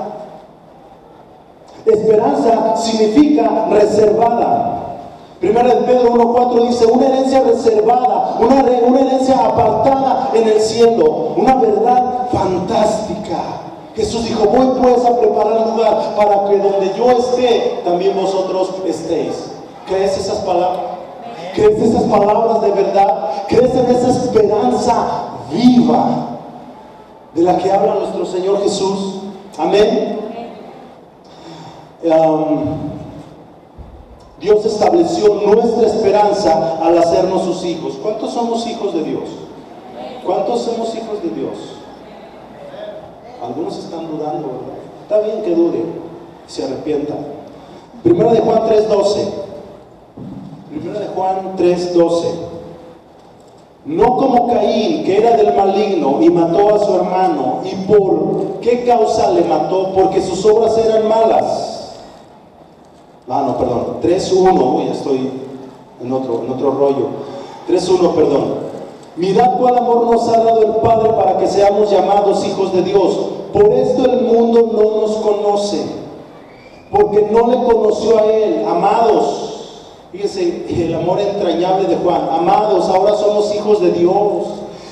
Esperanza significa reservada. Primera de Pedro 1:4 dice, una herencia reservada, una herencia apartada en el cielo, una verdad fantástica. Jesús dijo, voy pues a preparar lugar para que donde yo esté, también vosotros estéis. ¿Crees esas palabras? ¿Crees esas palabras de verdad? ¿Crees en esa esperanza viva de la que habla nuestro Señor Jesús? Amén. Dios estableció nuestra esperanza al hacernos sus hijos. ¿Cuántos somos hijos de Dios? ¿Cuántos somos hijos de Dios? Algunos están dudando, ¿verdad? Está bien que duden, se arrepientan. Primero de Juan 3:12. 1 de Juan 3:12. No como Caín, que era del maligno y mató a su hermano. ¿Y por qué causa le mató? Porque sus obras eran malas. No, perdón. 3:1. Ya estoy en otro rollo. 3:1, perdón. Mirad cuál amor nos ha dado el Padre para que seamos llamados hijos de Dios. Por esto el mundo no nos conoce, porque no le conoció a Él. Amados, fíjense el amor entrañable de Juan. Amados, ahora somos hijos de Dios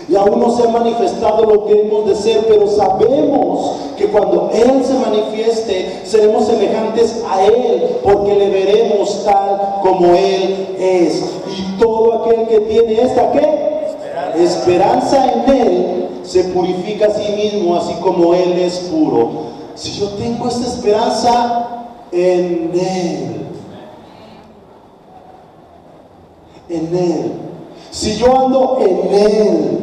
y aún no se ha manifestado lo que hemos de ser, pero sabemos que cuando Él se manifieste seremos semejantes a Él, porque le veremos tal como Él es. Y todo aquel que tiene esta ¿qué? Esperanza en Él se purifica a sí mismo, así como Él es puro. Si yo tengo esta esperanza en Él, si yo ando en Él,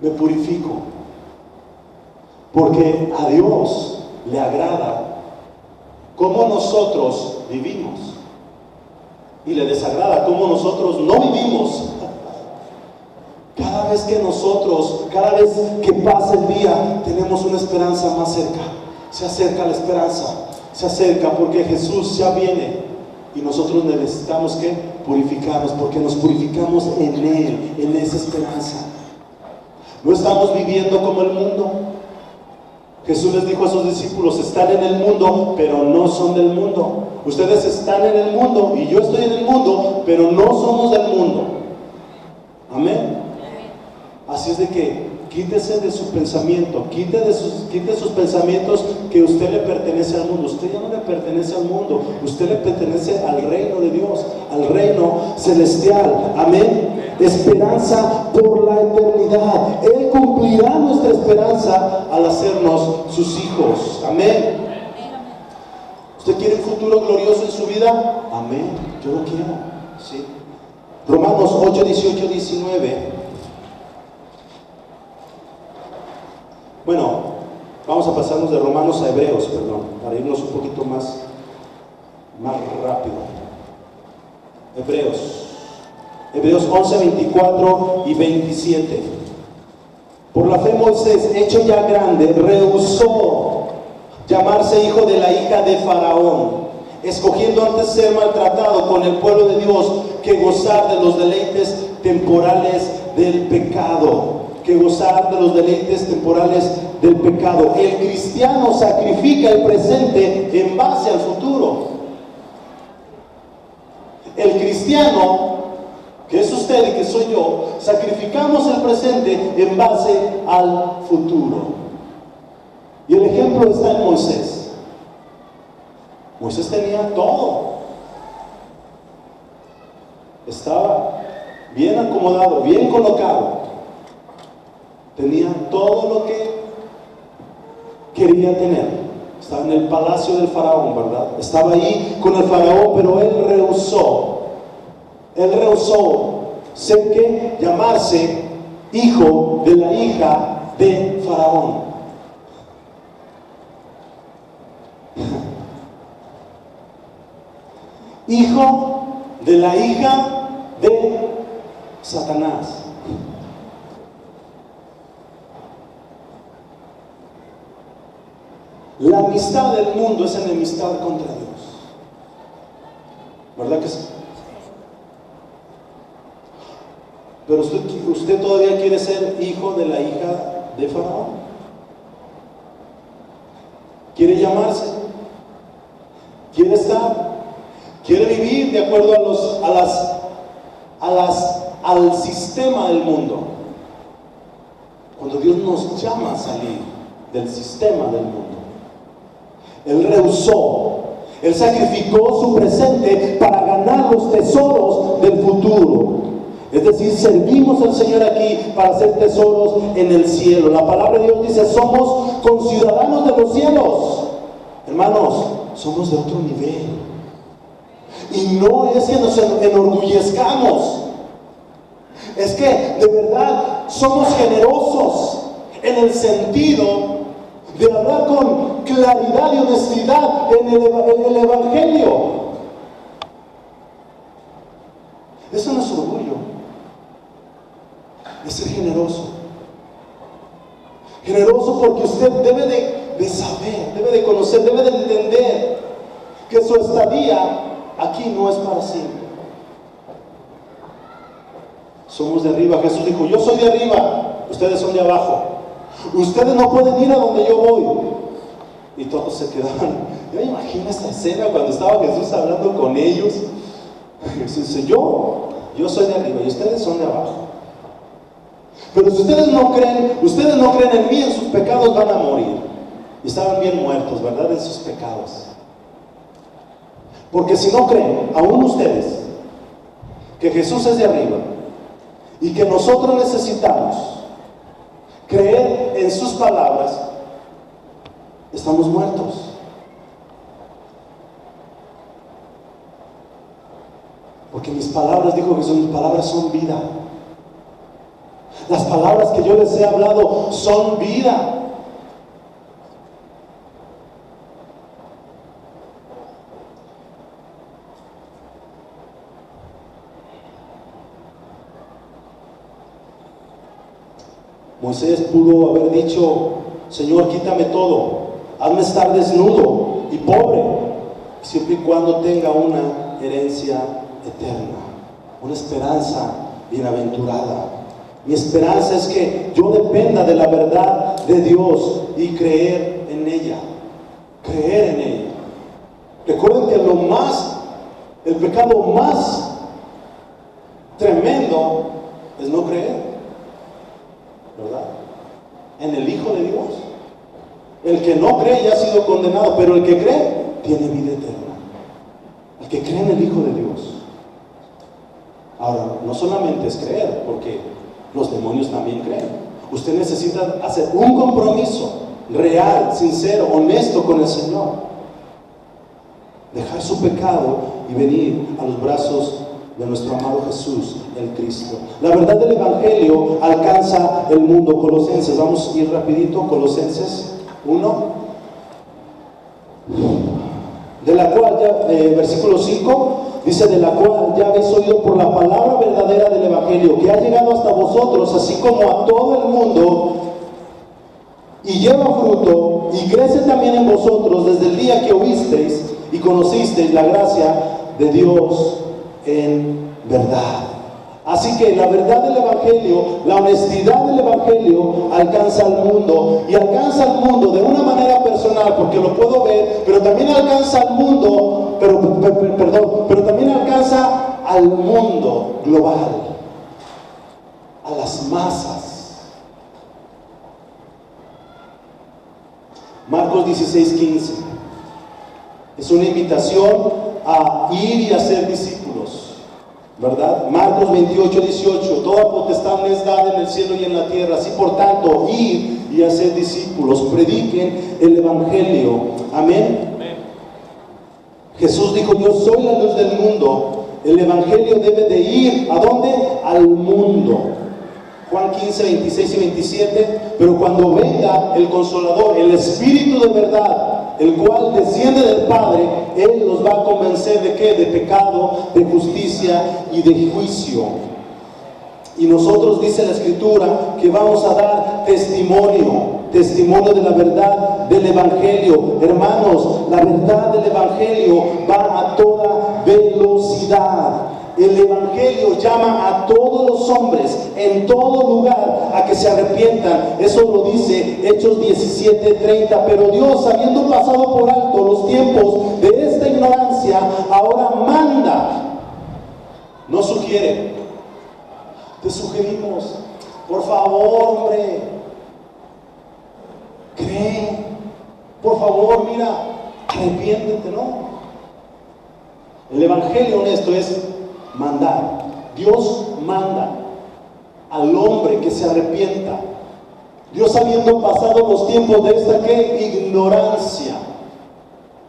me purifico, porque a Dios le agrada cómo nosotros vivimos y le desagrada cómo nosotros no vivimos. Cada vez que pasa el día, tenemos una esperanza más cerca. Se acerca la esperanza, se acerca porque Jesús ya viene y nosotros necesitamos que purificarnos, porque nos purificamos en Él, en esa esperanza. No estamos viviendo como el mundo. Jesús les dijo a sus discípulos: están en el mundo, pero no son del mundo. Ustedes están en el mundo y yo estoy en el mundo, pero no somos del mundo. Amén. Así es de que quítese de su pensamiento, quite sus pensamientos que usted le pertenece al mundo. Usted ya no le pertenece al mundo, usted le pertenece al reino de Dios, al reino celestial. Amén. Esperanza por la eternidad. Él cumplirá nuestra esperanza al hacernos sus hijos. Amén. ¿Usted quiere un futuro glorioso en su vida? Amén. Yo lo quiero. ¿Sí? Romanos 8, 18, 19. Bueno, vamos a pasarnos de Romanos a Hebreos, para irnos un poquito más rápido. Hebreos 11, 24 y 27. Por la fe Moisés, hecho ya grande, rehusó llamarse hijo de la hija de Faraón, escogiendo antes ser maltratado con el pueblo de Dios que gozar de los deleites temporales del pecado. El cristiano sacrifica el presente en base al futuro. El cristiano, que es usted y que soy yo, sacrificamos el presente en base al futuro. Y el ejemplo está en Moisés. Moisés tenía todo. Estaba bien acomodado, bien colocado. Tenía todo lo que quería tener. Estaba en el palacio del faraón, ¿verdad? Estaba ahí con el faraón, pero él rehusó llamarse hijo de la hija de Faraón. Hijo de la hija de Satanás. La amistad del mundo es enemistad contra Dios. ¿Verdad que sí? Pero usted todavía quiere ser hijo de la hija de Faraón. Quiere llamarse, quiere estar, quiere vivir de acuerdo al sistema del mundo. Cuando Dios nos llama a salir del sistema del mundo, Él rehusó, Él sacrificó su presente para ganar los tesoros del futuro. Es decir, servimos al Señor aquí para hacer tesoros en el cielo. La palabra de Dios dice: somos conciudadanos de los cielos. Hermanos, somos de otro nivel. Y no es que nos enorgullezcamos, es que de verdad somos generosos en el sentido de hablar con claridad y honestidad en el Evangelio. Eso no es orgullo, es ser generoso. Generoso porque usted debe de saber, debe de conocer, debe de entender que su estadía aquí no es para siempre. Somos de arriba. Jesús dijo: yo soy de arriba, ustedes son de abajo. Ustedes no pueden ir a donde yo voy. Y todos se quedaban. Yo me imagino esta escena cuando estaba Jesús hablando con ellos. Jesús dice: yo soy de arriba y ustedes son de abajo. Pero si ustedes no creen en mí, en sus pecados van a morir. Y estaban bien muertos, ¿verdad? En sus pecados. Porque si no creen, aún ustedes, que Jesús es de arriba y que nosotros necesitamos creer en sus palabras, estamos muertos. Porque mis palabras, dijo Jesús, mis palabras son vida. Las palabras que yo les he hablado son vida. Moisés pudo haber dicho: Señor, quítame todo, hazme estar desnudo y pobre, siempre y cuando tenga una herencia eterna, una esperanza bienaventurada. Mi esperanza es que yo dependa de la verdad de Dios y creer en ella. Creer en ella. Recuerden que el pecado más tremendo es no creer, ¿verdad? En el Hijo de Dios. El que no cree ya ha sido condenado, pero el que cree tiene vida eterna. El que cree en el Hijo de Dios. Ahora, no solamente es creer, porque los demonios también creen. Usted necesita hacer un compromiso real, sincero, honesto con el Señor. Dejar su pecado y venir a los brazos de nuestro amado Jesús, el Cristo. La verdad del Evangelio alcanza el mundo. Colosenses, vamos a ir rapidito. Colosenses 1, de la cual ya, versículo 5, dice: de la cual ya habéis oído por la palabra verdadera del Evangelio, que ha llegado hasta vosotros, así como a todo el mundo, y lleva fruto, y crece también en vosotros desde el día que oísteis y conocisteis la gracia de Dios en verdad. Así que la verdad del Evangelio, la honestidad del Evangelio alcanza al mundo, y alcanza al mundo de una manera personal, porque lo puedo ver, pero también alcanza al mundo, pero también alcanza al mundo global, a las masas. Marcos 16:15 es una invitación a ir y hacer discípulos, ¿verdad? Marcos 28:18: toda potestad me es dada en el cielo y en la tierra, así por tanto, ir y hacer discípulos, prediquen el Evangelio. Amén. Amén. Jesús dijo: yo soy la luz del mundo. El Evangelio debe de ir, ¿a dónde? Al mundo. Juan 15:26 y 27: pero cuando venga el Consolador, el Espíritu de verdad, el cual desciende del Padre, Él nos va a convencer ¿de qué? De pecado, de justicia y de juicio. Y nosotros, dice la Escritura, que vamos a dar testimonio de la verdad del Evangelio. Hermanos, la verdad del Evangelio va a toda velocidad. El Evangelio llama a todos los hombres en todo lugar a que se arrepientan. Eso lo dice Hechos 17:30. Pero Dios, habiendo pasado por alto los tiempos de esta ignorancia, ahora manda, no sugiere. Te sugerimos, por favor, hombre, cree, por favor, mira, arrepiéntete, ¿no? El Evangelio honesto es mandar. Dios manda al hombre que se arrepienta. Dios, habiendo pasado los tiempos de esta ignorancia,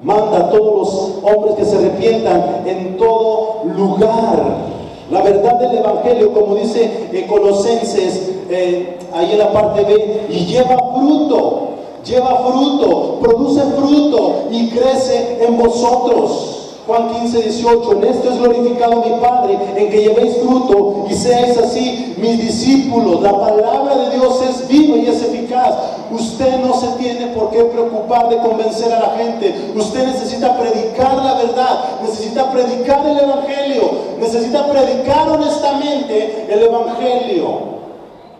manda a todos los hombres que se arrepientan en todo lugar. La verdad del Evangelio, como dice Colosenses, ahí en la parte B, y lleva fruto, produce fruto y crece en vosotros. Juan 15:18, en esto es glorificado mi Padre, en que llevéis fruto y seáis así mis discípulos. La palabra de Dios es viva y es eficaz. Usted no se tiene por qué preocupar de convencer a la gente. Usted necesita predicar la verdad, necesita predicar el Evangelio, necesita predicar honestamente el Evangelio.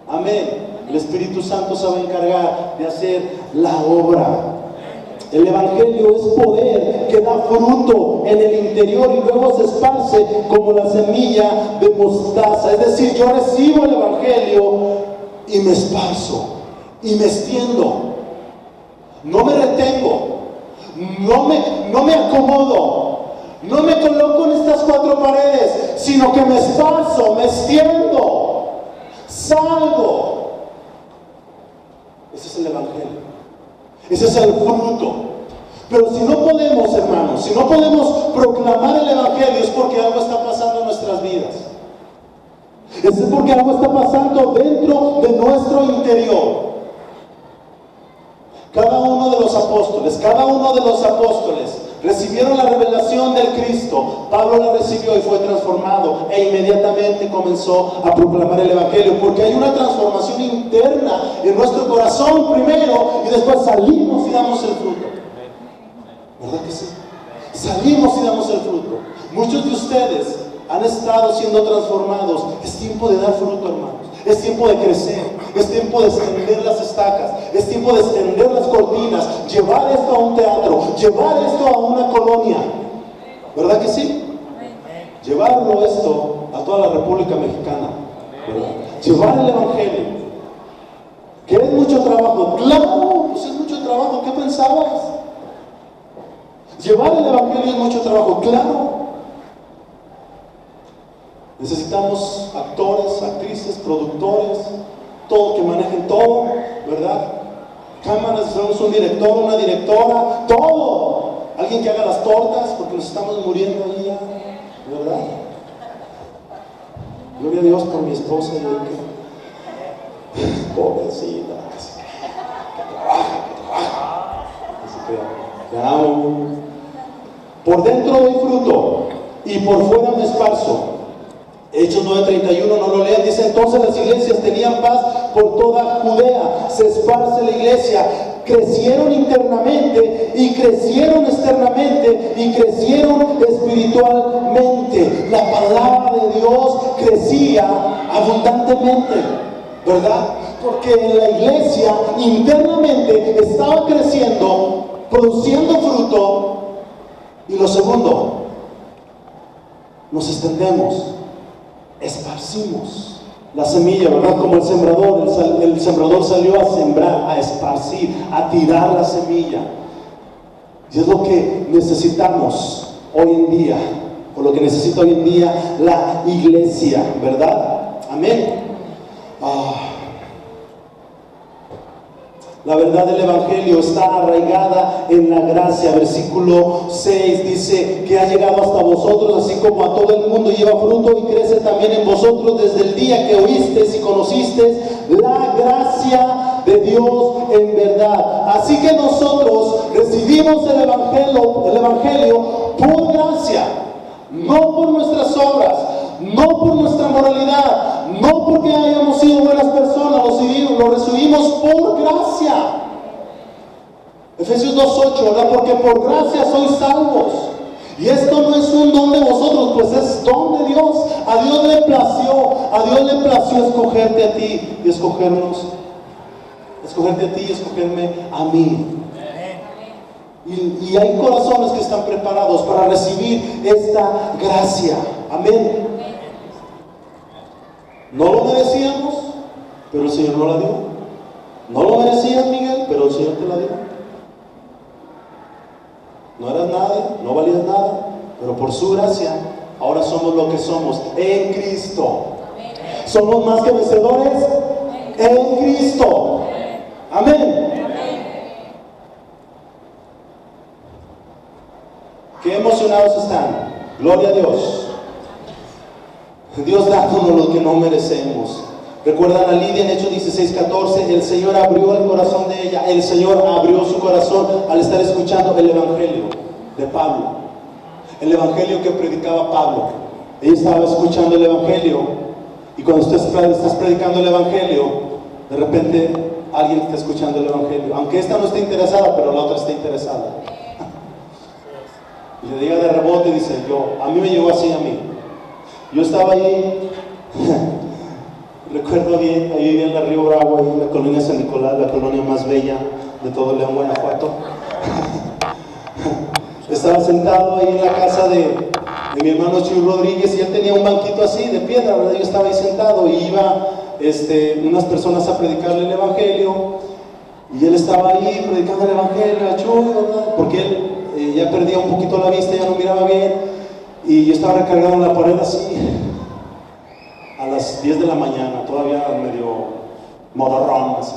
Amén. El Espíritu Santo se va a encargar de hacer la obra. El Evangelio es poder que da fruto en el interior y luego se esparce como la semilla de mostaza. Es decir, yo recibo el Evangelio y me esparzo y me extiendo. No me retengo, no me acomodo, no me coloco en estas cuatro paredes, sino que me esparzo, me extiendo, salgo. Ese es el Evangelio. Ese es el fruto. Pero si no podemos, hermanos, si no podemos proclamar el Evangelio, es porque algo está pasando en nuestras vidas. Es porque algo está pasando dentro de nuestro interior. Cada uno de los apóstoles recibieron la revelación del Cristo. Pablo la recibió y fue transformado e inmediatamente comenzó a proclamar el Evangelio, porque hay una transformación interna en nuestro corazón primero y después salimos y damos el fruto. ¿Verdad que sí? Salimos y damos el fruto. Muchos de ustedes han estado siendo transformados. Es tiempo de dar fruto, hermanos. Es tiempo de crecer, es tiempo de extender las estacas, es tiempo de extender las cortinas, llevar esto a un teatro, llevar esto a una colonia. ¿Verdad que sí? Llevarlo esto a toda la República Mexicana, ¿verdad? Llevar el Evangelio. ¿Que es mucho trabajo? Claro, pues es mucho trabajo. ¿Qué pensabas? Llevar el Evangelio es mucho trabajo, claro. Necesitamos actores, actrices, productores, todo que manejen todo, ¿verdad? Cámaras, necesitamos un director, una directora, todo. Alguien que haga las tortas, porque nos estamos muriendo ahí ya, ¿verdad? Gloria a Dios por mi esposa y pobrecita, que trabaja. Así que te amo. Por dentro doy fruto y por fuera me esparzo. Hechos 9:31, no lo lean, dice: entonces las iglesias tenían paz por toda Judea, se esparce la iglesia, crecieron internamente y crecieron externamente y crecieron espiritualmente. La palabra de Dios crecía abundantemente, ¿verdad? Porque en la iglesia internamente estaba creciendo, produciendo fruto. Y lo segundo, nos extendemos, esparcimos la semilla, ¿verdad? Como el sembrador salió a sembrar, a esparcir, a tirar la semilla. Y es lo que necesitamos hoy en día, o lo que necesita hoy en día la iglesia, ¿verdad? Amén. La verdad del Evangelio está arraigada en la gracia. Versículo 6 dice que ha llegado hasta vosotros, así como a todo el mundo, lleva fruto y crece también en vosotros desde el día que oísteis y conocisteis la gracia de Dios en verdad. Así que nosotros recibimos el Evangelio por gracia, no por nuestras obras, no por nuestra moralidad, no porque hayamos sido buenas personas, lo recibimos por gracia. Efesios 2:8, ¿verdad? Porque por gracia sois salvos. Y esto no es un don de vosotros, pues es don de Dios. A Dios le plació escogerte a ti y escogerte a ti y escogerme a mí. Y hay corazones que están preparados para recibir esta gracia. Amén. No lo merecíamos, pero el Señor nos la dio. No lo merecías, Miguel, pero el Señor te la dio. No eras nadie, no valías nada, pero por su gracia ahora somos lo que somos en Cristo. Somos más que vencedores en Cristo. Amén. Qué emocionados están. Gloria a Dios. Dios dándonos lo que no merecemos. Recuerdan a Lidia en Hechos 16:14, el Señor abrió el corazón de ella, el Señor abrió su corazón al estar escuchando el Evangelio de Pablo. el evangelio que predicaba Pablo. Ella estaba escuchando el evangelio, y cuando estás predicando el evangelio, de repente alguien está escuchando el evangelio, aunque esta no esté interesada, pero la otra está interesada. Y le diga de rebote, dice, a mí me llegó así a mí. Yo estaba ahí, recuerdo bien, ahí vivía en la Río Bravo, ahí en la colonia San Nicolás, la colonia más bella de todo León, Guanajuato. Estaba sentado ahí en la casa de mi hermano Chuy Rodríguez, y él tenía un banquito así de piedra, ¿verdad? Yo estaba ahí sentado, y iba unas personas a predicarle el evangelio, y él estaba ahí predicando el evangelio a Chuy, ¿verdad? Porque él ya perdía un poquito la vista, ya no miraba bien, y yo estaba recargado en la pared así, a las 10 de la mañana, todavía medio modorrón, así,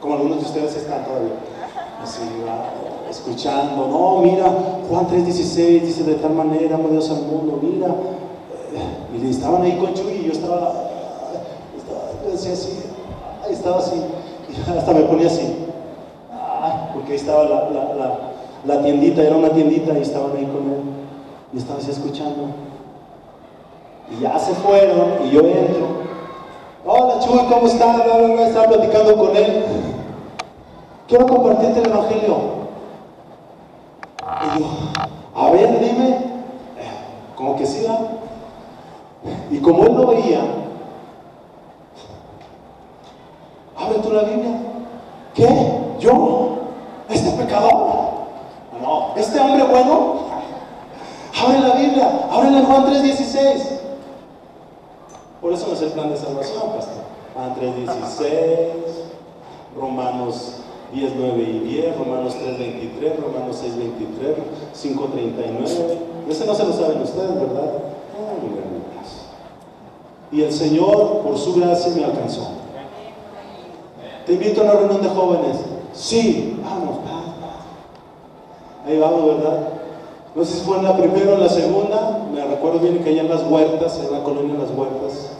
como algunos de ustedes están todavía, así, escuchando, no, mira, Juan 3:16 dice de tal manera amó Dios al mundo, mira, y estaban ahí con Chuy, y yo estaba decía así, estaba así, y hasta me ponía así, porque ahí estaba la tiendita, era una tiendita, y estaban ahí con él, y estaba así escuchando, y ya se fueron, y yo entro, hola Chuy, ¿cómo estás? Estaba platicando con él, quiero compartirte el evangelio. Y yo, a ver, dime, como que sí, ¿verdad? Y como él lo veía, abre tú la Biblia. ¿Qué? ¿Yo? ¿Este pecador? No, ¿este hombre bueno? Abre la Biblia, ábrele Juan 3:16. Por eso no es el plan de salvación, pastor. Juan 3:16, Romanos 10, 9 y 10, Romanos 3:23, Romanos 6:23, 5:39. Ese no se lo saben ustedes, ¿verdad? Y el Señor, por su gracia, me alcanzó. Te invito a una reunión de jóvenes. Sí, vamos. Ahí vamos, ¿verdad? No sé si fue en la primera o en la segunda. Me recuerdo bien que allá en Las Huertas, en la colonia Las Huertas,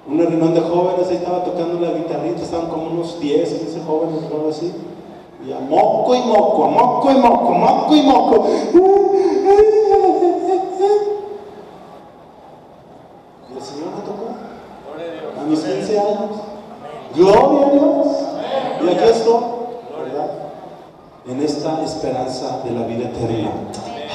una reunión de jóvenes, ahí estaba tocando la guitarrita, estaban como unos 10, 15 jóvenes, algo así, y a moco y moco, moco y moco, moco y moco. Y el Señor me tocó a mis 15 años. Gloria a Dios. Y aquí estoy, ¿verdad? En esta esperanza de la vida eterna.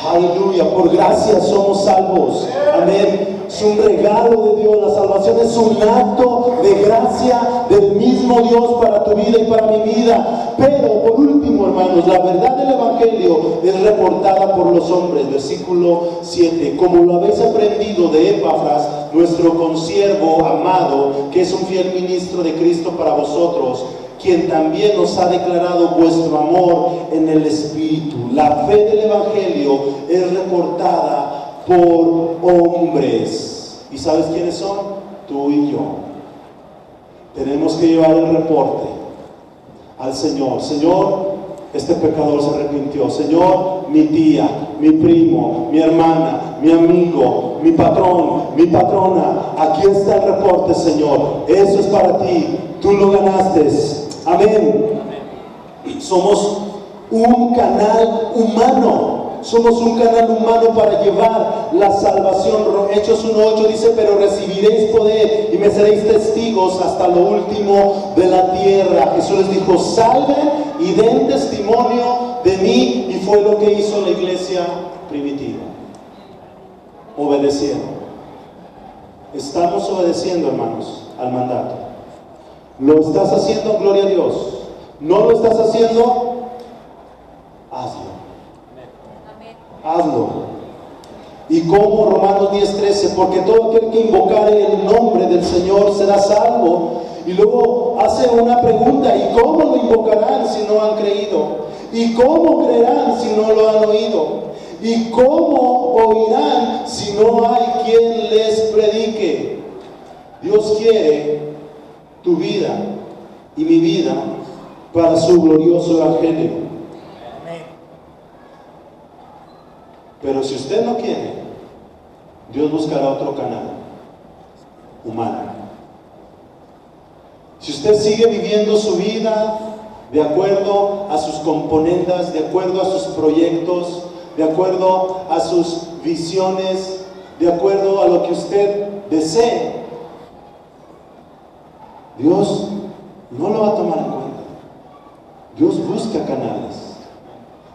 Aleluya, por gracia somos salvos. Amén. Es un regalo de Dios, la salvación es un acto de gracia del mismo Dios para tu vida y para mi vida. Pero por último, hermanos, la verdad del Evangelio es reportada por los hombres. Versículo 7. Como lo habéis aprendido de Epafras, nuestro consiervo amado, que es un fiel ministro de Cristo para vosotros, quien también nos ha declarado vuestro amor en el Espíritu. La fe del Evangelio es reportada por hombres. ¿Y sabes quiénes son? Tú y yo. Tenemos que llevar el reporte al Señor. Señor, este pecador se arrepintió. Señor, mi tía, mi primo, mi hermana, mi amigo, mi patrón, mi patrona, aquí está el reporte, Señor. Eso es para ti. Tú lo ganaste. Amén. Somos un canal humano. Somos un canal humano para llevar la salvación. Hechos 1:8 dice, pero recibiréis poder y me seréis testigos hasta lo último de la tierra. Jesús les dijo, salgan y den testimonio de mí, y fue lo que hizo la iglesia primitiva. Obedecieron. Estamos obedeciendo, hermanos, al mandato. ¿Lo estás haciendo? Gloria a Dios. ¿No lo estás haciendo? Hazlo. Hazlo. Y como Romanos 10:13, porque todo aquel que invocare el nombre del Señor será salvo. Y luego hace una pregunta, ¿y cómo lo invocarán si no han creído? ¿Y cómo creerán si no lo han oído? ¿Y cómo oirán si no hay quien les predique? Dios quiere tu vida y mi vida para su glorioso evangelio. Pero si usted no quiere, Dios buscará otro canal humano. Si usted sigue viviendo su vida de acuerdo a sus componendas, de acuerdo a sus proyectos, de acuerdo a sus visiones, de acuerdo a lo que usted desee. Dios no lo va a tomar en cuenta. Dios busca canales.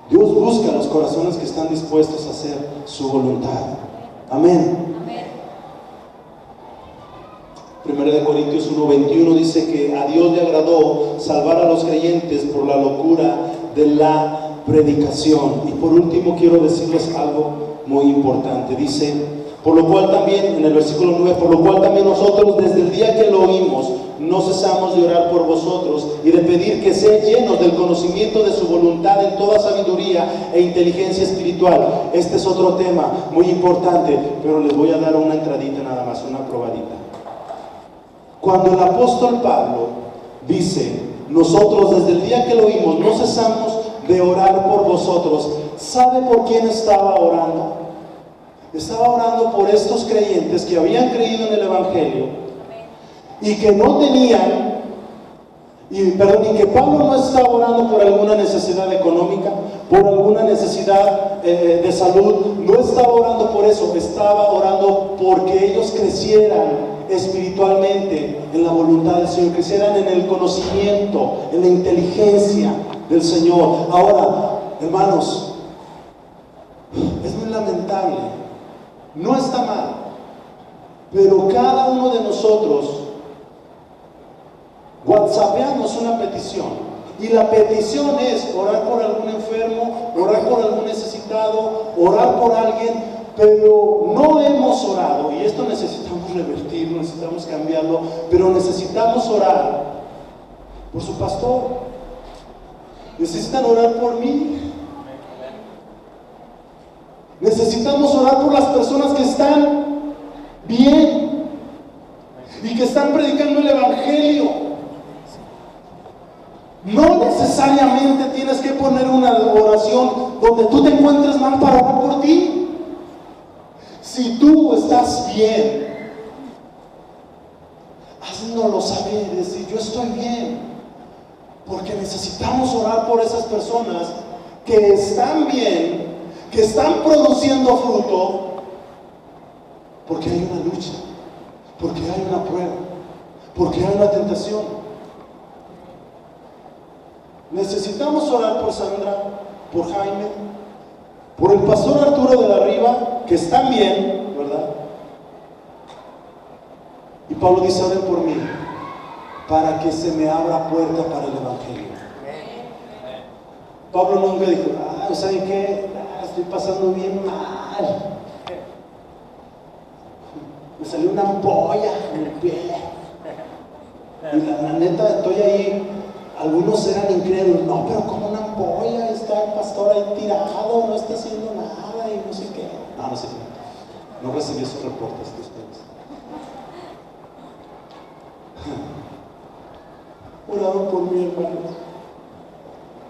Dios busca los corazones que están dispuestos a hacer su voluntad. Amén. Primera de Corintios 1:21 dice que a Dios le agradó salvar a los creyentes por la locura de la predicación. Y por último quiero decirles algo muy importante. Dice, por lo cual también, en el versículo 9, por lo cual también nosotros desde el día que lo oímos no cesamos de orar por vosotros y de pedir que sean llenos del conocimiento de su voluntad en toda sabiduría e inteligencia espiritual. Este es otro tema muy importante, pero les voy a dar una entradita nada más, una probadita. Cuando el apóstol Pablo dice, nosotros desde el día que lo oímos no cesamos de orar por vosotros, ¿sabe por quién estaba orando? Estaba orando por estos creyentes que habían creído en el Evangelio y que no tenían, y que Pablo no estaba orando por alguna necesidad económica, por alguna necesidad de salud, no estaba orando por eso, estaba orando porque ellos crecieran espiritualmente en la voluntad del Señor, crecieran en el conocimiento, en la inteligencia del Señor. Ahora, hermanos, es muy lamentable, no está mal, pero cada uno de nosotros whatsappeamos una petición, y la petición es orar por algún enfermo, orar por algún necesitado, orar por alguien, pero no hemos orado, y esto necesitamos revertirlo, necesitamos cambiarlo, pero necesitamos orar por su pastor. Necesitan orar por mí. Necesitamos orar por las personas que están bien y que están predicando el Evangelio. No necesariamente tienes que poner una oración donde tú te encuentres mal para orar por ti. Si tú estás bien, háznoslo saber, decir, yo estoy bien, porque necesitamos orar por esas personas que están bien, que están produciendo fruto, porque hay una lucha, porque hay una prueba, porque hay una tentación. Necesitamos orar por Sandra, por Jaime, por el pastor Arturo de la Riva, que están bien, ¿verdad? Y Pablo dice, oren por mí, para que se me abra puerta para el Evangelio. Pablo nunca dijo, ¿saben qué? Estoy pasando bien mal. Me salió una ampolla en el pie. Y la neta, estoy ahí. Algunos eran incrédulos. No, pero como una ampolla, está el pastor ahí tirado, no está haciendo nada y no sé qué. No sé qué. No recibí esos reportes de ustedes. Oraron por mí, hermanos.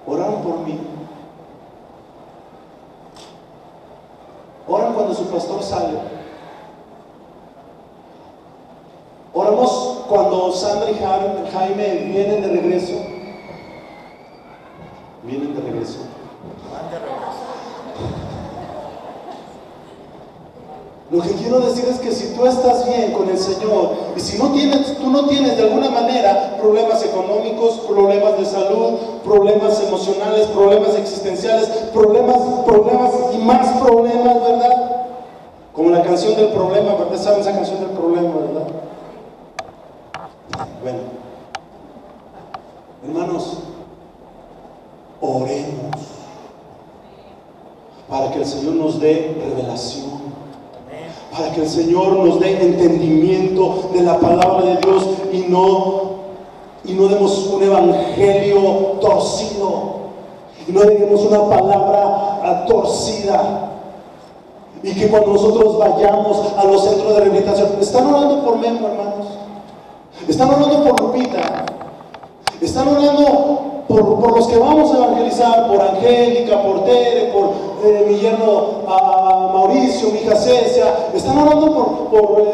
Oraron por mí. Oran cuando su pastor sale. Oramos cuando Sandra y Jaime vienen de regreso. Vienen de regreso. Lo que quiero decir es que si tú estás bien con el Señor, y si tú no tienes de alguna manera problemas económicos, problemas de salud, problemas emocionales, problemas existenciales, problemas y más problemas, ¿verdad? Como la canción del problema, ¿verdad? ¿Saben esa canción del problema, verdad? Bueno, hermanos, oremos para que el Señor nos dé revelación, para que el Señor nos dé entendimiento de la palabra de Dios y no demos un evangelio torcido, y no demos una palabra torcida, y que cuando nosotros vayamos a los centros de rehabilitación, ¿están orando por Memo, hermanos? ¿Están orando por Lupita? ¿Están orando por los que vamos a evangelizar? Por Angélica, por Tere, por mi yerno Mauricio, mi hija Cecia. ¿Están orando por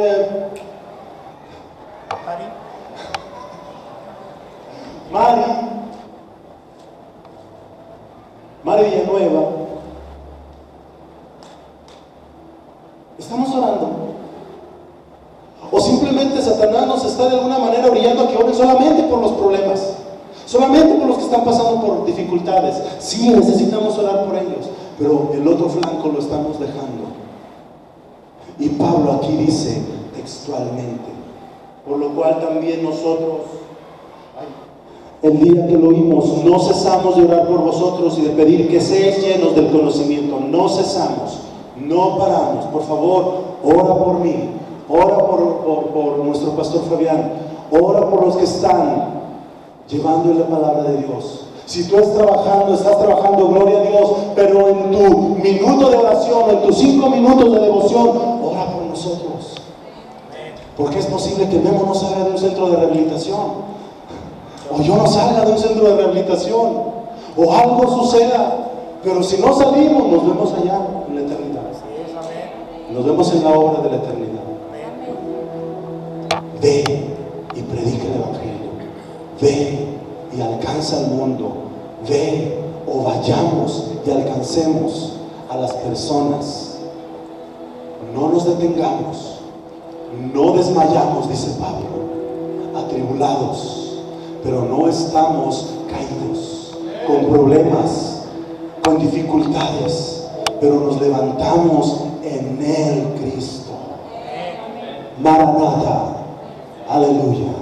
Mari Villanueva? está de alguna manera brillando a que oren solamente por los problemas, solamente por los que están pasando por dificultades. Sí, necesitamos orar por ellos, pero el otro flanco lo estamos dejando. Y Pablo aquí dice textualmente: por lo cual también nosotros, el día que lo oímos, no cesamos de orar por vosotros y de pedir que seáis llenos del conocimiento. No cesamos, no paramos. Por favor, ora por mí, ora por nuestro pastor Fabián, ora por los que están llevando la palabra de Dios. Si tú estás trabajando, gloria a Dios, pero en tu minuto de oración, en tus 5 minutos de devoción, ora por nosotros. Porque es posible que Memo no salga de un centro de rehabilitación, o yo no salga de un centro de rehabilitación, o algo suceda, pero si no salimos, nos vemos allá en la eternidad. Nos vemos en la obra de la eternidad. Ve y predica el evangelio. Ve y alcanza al mundo. Ve o vayamos y alcancemos a las personas. No nos detengamos, no desmayamos, dice Pablo, atribulados, pero no estamos caídos, con problemas, con dificultades, pero nos levantamos en el Cristo. Maranatha, aleluya.